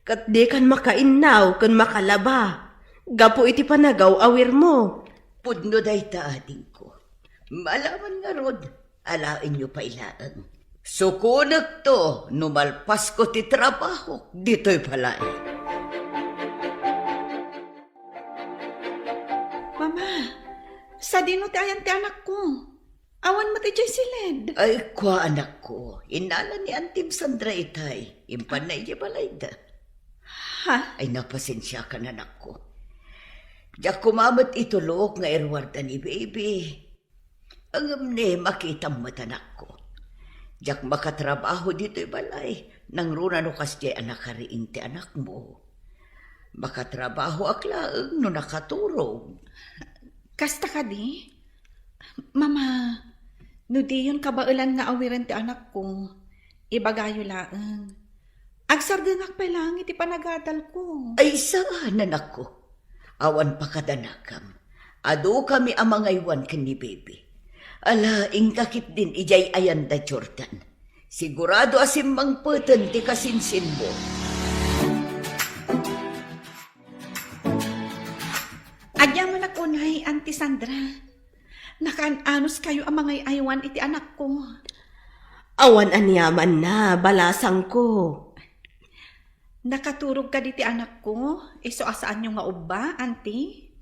kat di kan makainaw, kan makalaba. Gapo iti panagaw awir mo. Pudno day taading ko. Malaman nga rod, alain nyo pa ilaan. Sukunag to, numalpas ko ti trabaho, dito'y palay. Mama, sa dino ti ayan ti anak ko. Awan mo ti Jay silid. Ay, kwa anak ko, inala ni Antib Sandra itay, impan na iya balay da. Ha? Ay, napasensya ka na anak ko. Diyak kumamat itulog nga erwarda ni baby. Ang makita mo anak ko. Diyak makatrabaho dito'y balay, nang runa no kasjay anak kariing ti anak mo. Makatrabaho aklaang no nakaturong. Kasta ka di? Mama, no di yun kabailan nga awiran ti anak ko. Ibagayo laang. Agsardangak pa lang iti panagadal ko. Ay, saan anak ko? Awan pa kadanakam. Ado kami ang mga iwan kan ni baby. Ala, ingkakit din ijay ayan da Jordan. Sigurado asimbang putan ti kasinsin mo. Agyaman ako nay, Auntie Sandra. Nakaan-anos kayo ang mga aywan iti anak ko. Awan anyaman na, balasang ko. Nakaturog ka di ti anak ko. Iso asaan yung nga uba, Auntie?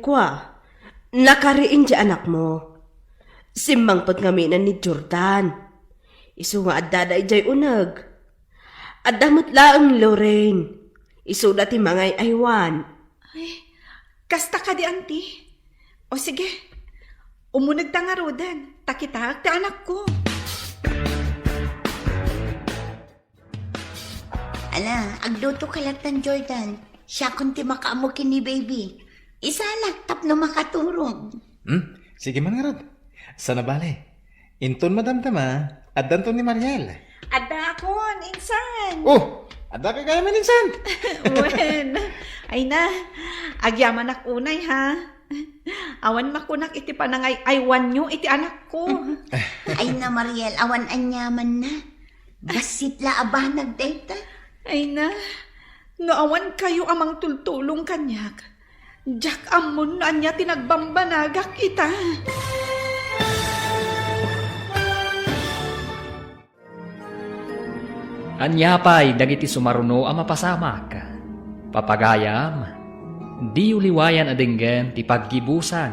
Kwa. Nakariin di anak mo. Simbang pagngaminan ni Jordan. Isu nga addaday jay unag. Addamot laang Lorraine. Isu dati mga aywan. Ay, kasta ka di, Auntie. O sige, umunag ta nga rodan. Takitag ti anak ko. Ala, agluto ka latan Jordan. Siya kunti makaamukin ni baby. Isalak tapno makaturong. Sige man nga rod. Sana bale. Inton madamtama, addanton ni Mariel. Adda ako, insan. Oh, adda ka kaya man insan. Wen, ay na, agyaman ak unay ha. Awan makunak iti panangay aywan nyo iti anak ko. Ay na Mariel, awan anyaman na. Basit la abah nagdata. Ay na, no awan kayo amang tultulong kanyak. Jack amon na niya tinagbambanagak kita. Anyapay dagiti sumaruno a mapasamak. Papagayam, di uliwayan adenggen ti paggibusan,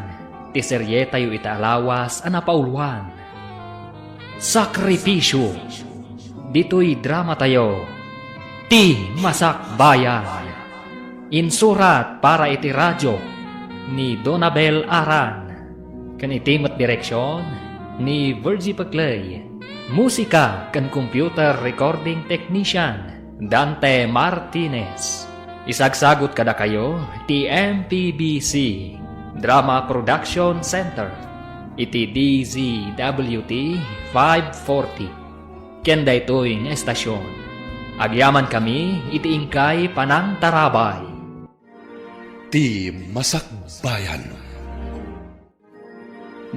ti serye tayo itaalawas a napauluan. Sakripisyo, dito'y drama tayo, ti Masakbayan. Insurat para iti radyo ni Donabel Aran. Kan itimat direksyon ni Virgie Paclay. Musika kan computer recording technician Dante Martinez. Isagsagot kada kayo ti MPBC Drama Production Center iti DZWT 540. Kenda ito'y nga estasyon. Agyaman kami iti ingkay panangtarabay. Ti Masakbayan.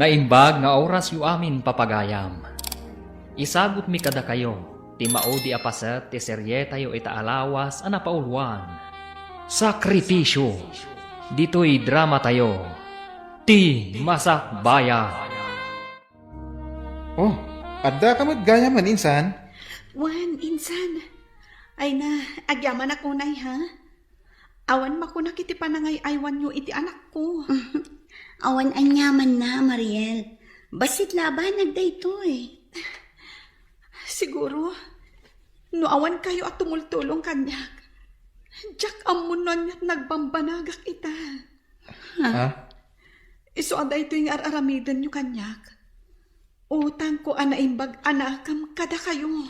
Naimbag nga oras yu amin papagayam. Isagot mi kada kayo, ti maudi apaset ti serye tayo itaalawas anapauluan. Sakripisyo, dito'y drama tayo, ti Masakbayan. Oh, adda ka gaya man insan. Wan, insan. Ay na, agyaman ako nay ha? Awan makuna kiti panangay aywan nyo iti anak ko. Awan anyaman na, Mariel. Basit laban nagdayto eh. Siguro, no awan kayo at tumultulong kanyak. Jack amunon at nagbambanagak ita. Ha? Iso aday ito yung araramidan nyo kanyak. Utang ko anaimbag anakam kada kayo.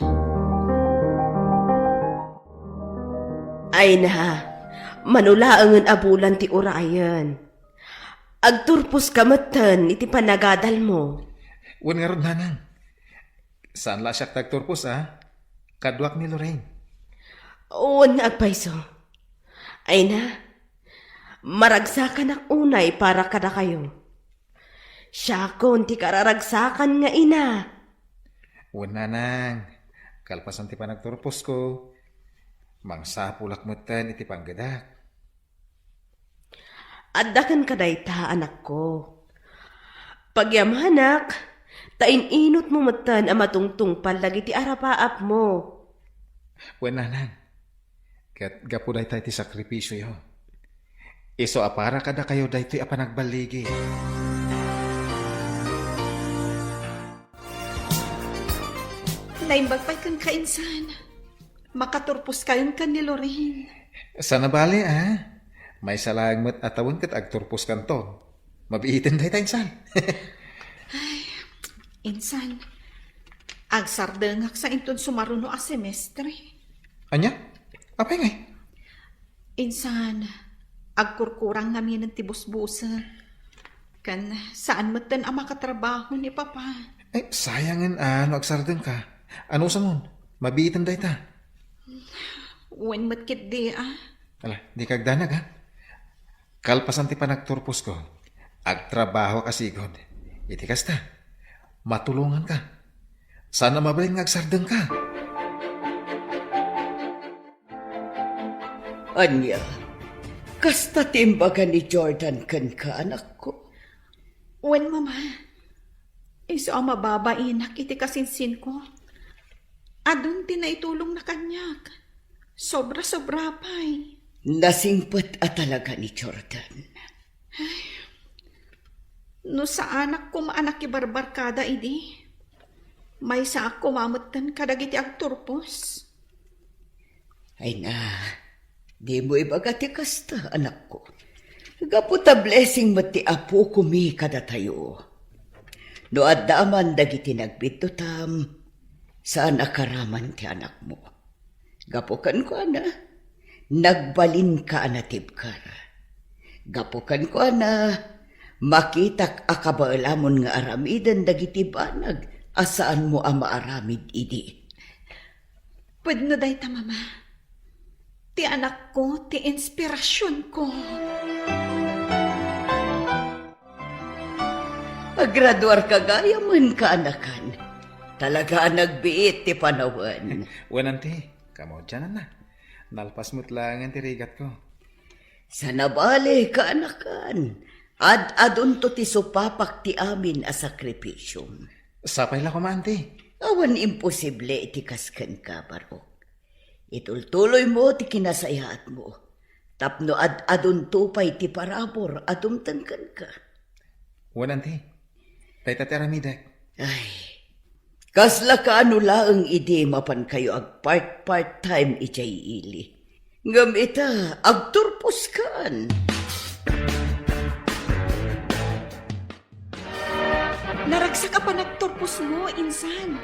Ay na, manulaangan abulan ti urayan. Agturpos kamatan iti panagadal mo. Wan nga ron nanang. Saan la siya tagturpos ha? Kadwak ni Lorraine. Uwan nga agpaiso. Ay na, maragsakan ang unay para kada kayo. Siya kon ti kararagsakan nga ina. Wan nanang. Kalpasan ti pa nagturpos ko. Mangsapulak mo tan iti panggadak. Addakan ka dayta, anak ko. Pagyamanak, tainot mo matan ang matungtung palagi ti arapaap mo. Wan nanang. Kat gapuday tayo ti sakripisyo yo. Iso apara kada kayo daytoy apanagbaligi. Naimbag pa'y kang kainsan. Makaturpos kayon kan ni Lorraine. Sana bali may salang mat atawon kat agturpos kanton. Mabiitin day tayo insan. Insan, agsardengak sa inton sumaruno a semestre. Anya? Apay ngay? Insan, agkurkurang namin ng tibus-busa. Kan saan matan ang makatrabaho ni Papa? Ay, sayangan agsardeng ka. Ano sa mon? Mabiitin day ta. Wen matkit di Ala, di kagdanag ha. Kalpasan ti panagturpos ko. Agtrabaho ka sigod. Iti kasta. Matulungan ka. Sana mabaling agsardeng ka. Anya, kasta timbaga ni Jordan kan ka, anak ko. Wen mama, iso ang mababainak iti kasinsin ko. Adun tinaitulong na kanyak. Sobra-sobra pa'y. Nasingpat at talaga ni Jordan. No sa anak ko maanak ibarbarkada idi. May sa ako mamatan kadagiti agturpos. Ay na, di mo ibagati kasta, anak ko. Gaputa blessing mo ti apo kumi kada tayo. No addaman dagiti nagbitutam, saan akaraman ti anak mo. Gapukan ko ana, nagbalin ka anatib ka. Gapukan ko ana, makitak akabaalamon nga aramidan dagiti banag, asaan mo ang maaramid idi. Pwede na dahi ta mama. Ti anak ko, ti inspirasyon ko. Agraduar ka gaya man ka anakan. Talaga nagbiit ti panawan. Wanante, kamo dyan na. Nalpas mo't lang ang tirigat ko. Sa nabali ka anakan. Adun to ti supapak ti amin a sakripisyum. Sapay la ko maante. Awan imposible iti kaskan ka, Barok. Itultuloy mo ti kinasayaat mo. Tapno adun tupay ti parabor adum tangkan ka. Wanante, tayo tataramidak. Ay, kasla ka anulaang idi mapan kayo ag part-time ijay ili. Ngam ita, agturpos kan. Naragsak ka pa nagturpos mo, insan.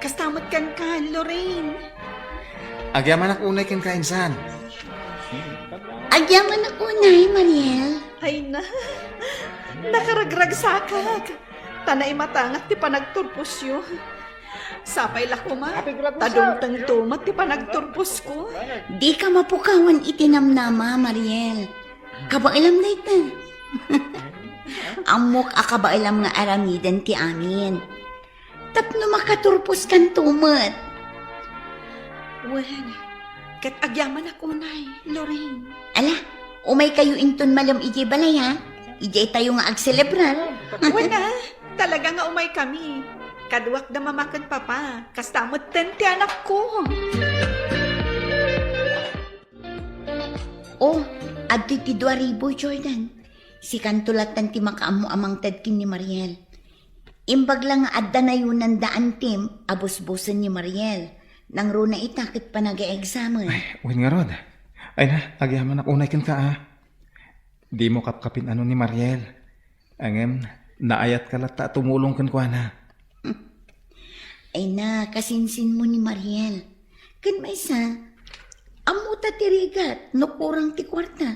Kastamot kan ka, Lorraine. Agyaman ako unay ken kainsan. Agyaman ako na, Mariel. Ay na, nakaragrag sakag. Tanay matangak ti panagturpos yun. Sapay lako ma, tadumtang tumat ti panagturpos ko. Di ka mapukawan itinamnama, Mariel. Kabailam na ita. Amok akabailam nga aramidan ti amin. Tapno makaturpos kan tumat. Well, kat agyaman ako na, Lorraine. Ala, umay kayo inton malam iji balay ha? Iji tayo nga agselebrar. Wala, talaga nga umay kami. Kadwak na mamakan papa, kastamot ti anak ko. Oh, adto ti 2,000, Jordan. Si kantulatan ti makaamu amang tadkin ni Mariel. Imbag lang nga adda na yun ng daan tim, abos-bosan ni Mariel. Nang runa itakit pa nag-e-examen. Uwin nga rod. Ay na, agyaman ako unay ken ka ah. Di mo kapkapin ano ni Mariel. Angem, naayat ka lata tumulong ken kwa na. Ay na, kasinsin mo ni Mariel. Kan may isa, amuta tirigat, no kurang ti kwarta.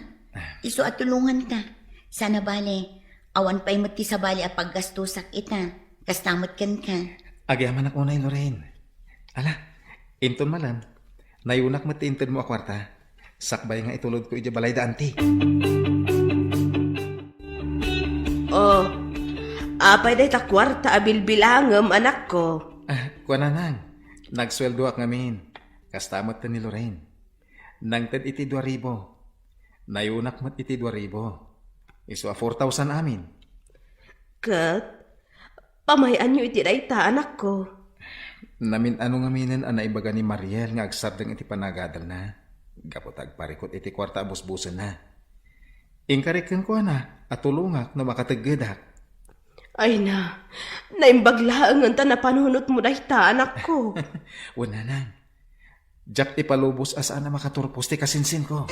Iso at tulungan ta. Sana bale, awan pa'y mati sa bale a paggastusak ita. Kastamot kan ka. Agyaman ako unay Lorraine. Ala, inton malam. Nayunak mati inton mo a kwarta. Sakbay nga itulod ko ija balay daan ti. Oh, apay day ta kwarta abilbilangem anak ko. Kwa na nang. Nagsweldo ak ngamin. Kastamot ta ni Lorraine. Nang tad iti 2,000. Nayunak mat iti 2,000. Iso a 4,000 amin. Kat, pamayan nyo iti day ta anak ko. Namin ano ngaminin ang naibaga ni Mariel nga agsabdang iti panagadal na. Kapotag parikot iti kwarta abos-busan na. Ingkarikan ko na at tulungak na makataggadak. Ay na, naimbaglaangan ta na panunot mo day ta anak ko. Wala nang. Jack ipalubos asaan na makaturpos ti kasinsin ko.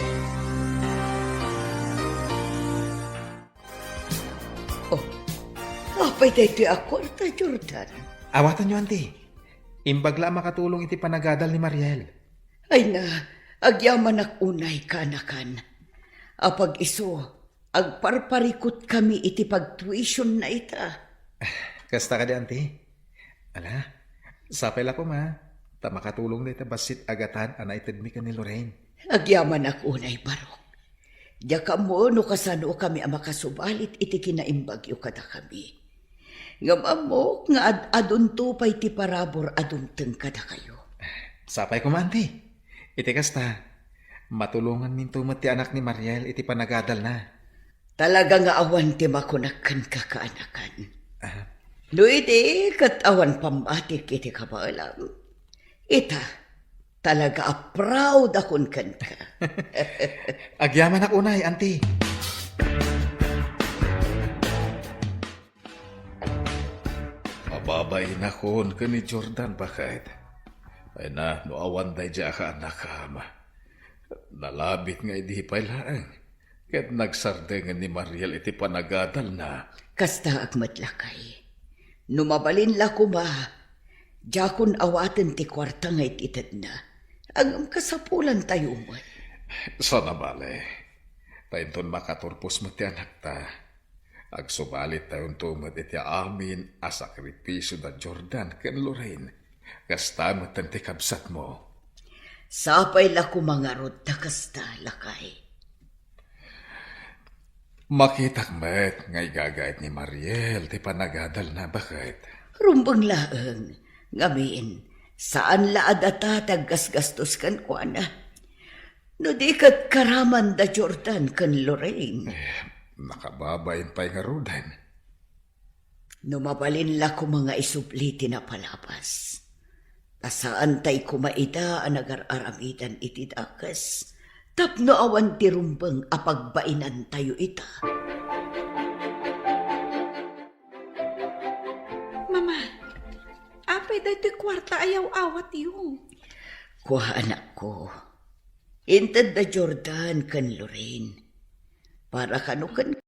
Apay dito ako, ta Jordan. Awatan nyo, auntie. Imbagla makatulong iti panagadal ni Mariel. Ay na, agyaman ak unay kanakan. Apag iso, agparparikot kami iti pag-tuition na ita. Kasta ka di, auntie. Ala, sapay la ko ma. Ta makatulong na ita basit agatan anaitid mi ka ni Lorraine. Agyaman ak unay barok. Diya ka mo no kasano kami ang makasubalit iti kinaimbagyo kada kami. Nga mamok nga adun tupay ti parabor adunteng kada kayo. Sapay ko ma, auntie. Iti kasta, matulungan min tumat ti anak ni Mariel iti panagadal na. Talaga nga awan ti makunakan kakaanakan. No iti kat awan pamatik iti kabaalam. Ita, talaga proud akon kan ka. Agyaman ak unay, auntie. Mababay na kon ka ni Jordan bakit? Ay na, no awan day dya ka anak ama. Nalabit nga idi pailaang. Ket nagsardengan ni Mariel iti panagadal na. Kasta agmatlakay. Numabalin la ko ma. Jakon awaten ti kwarta nga ititad na. Ang kasapulan tayo mo. Sana bale. Tainton makaturpos mo ti anak ta. Agsubalit tayon tumad iti amin a sakripisyo da Jordan ken Lorraine. Kasta mo ti kabsat mo. Sapay la ko mga rod ta kasta lakay. Makitak met ngay gagayt ni Mariel ti panagadal na bakit? Rumbang laeng. Ngamin, saan laad atatag gasgastos kan kwa na? No di kat karaman da Jordan kan Lorraine. Nakababayin pa'y nga rudan. Numabalin la ko mga isubliti na palapas. Asaan tay kumaita ang nagar-aramitan iti dakas. Tapno awan ti rumbang apagbainan tayo ita. Mama, apay dito kwarta ayaw awat yun. Kuha anak ko. Intad da Jordan kan Lorraine. Para kanukan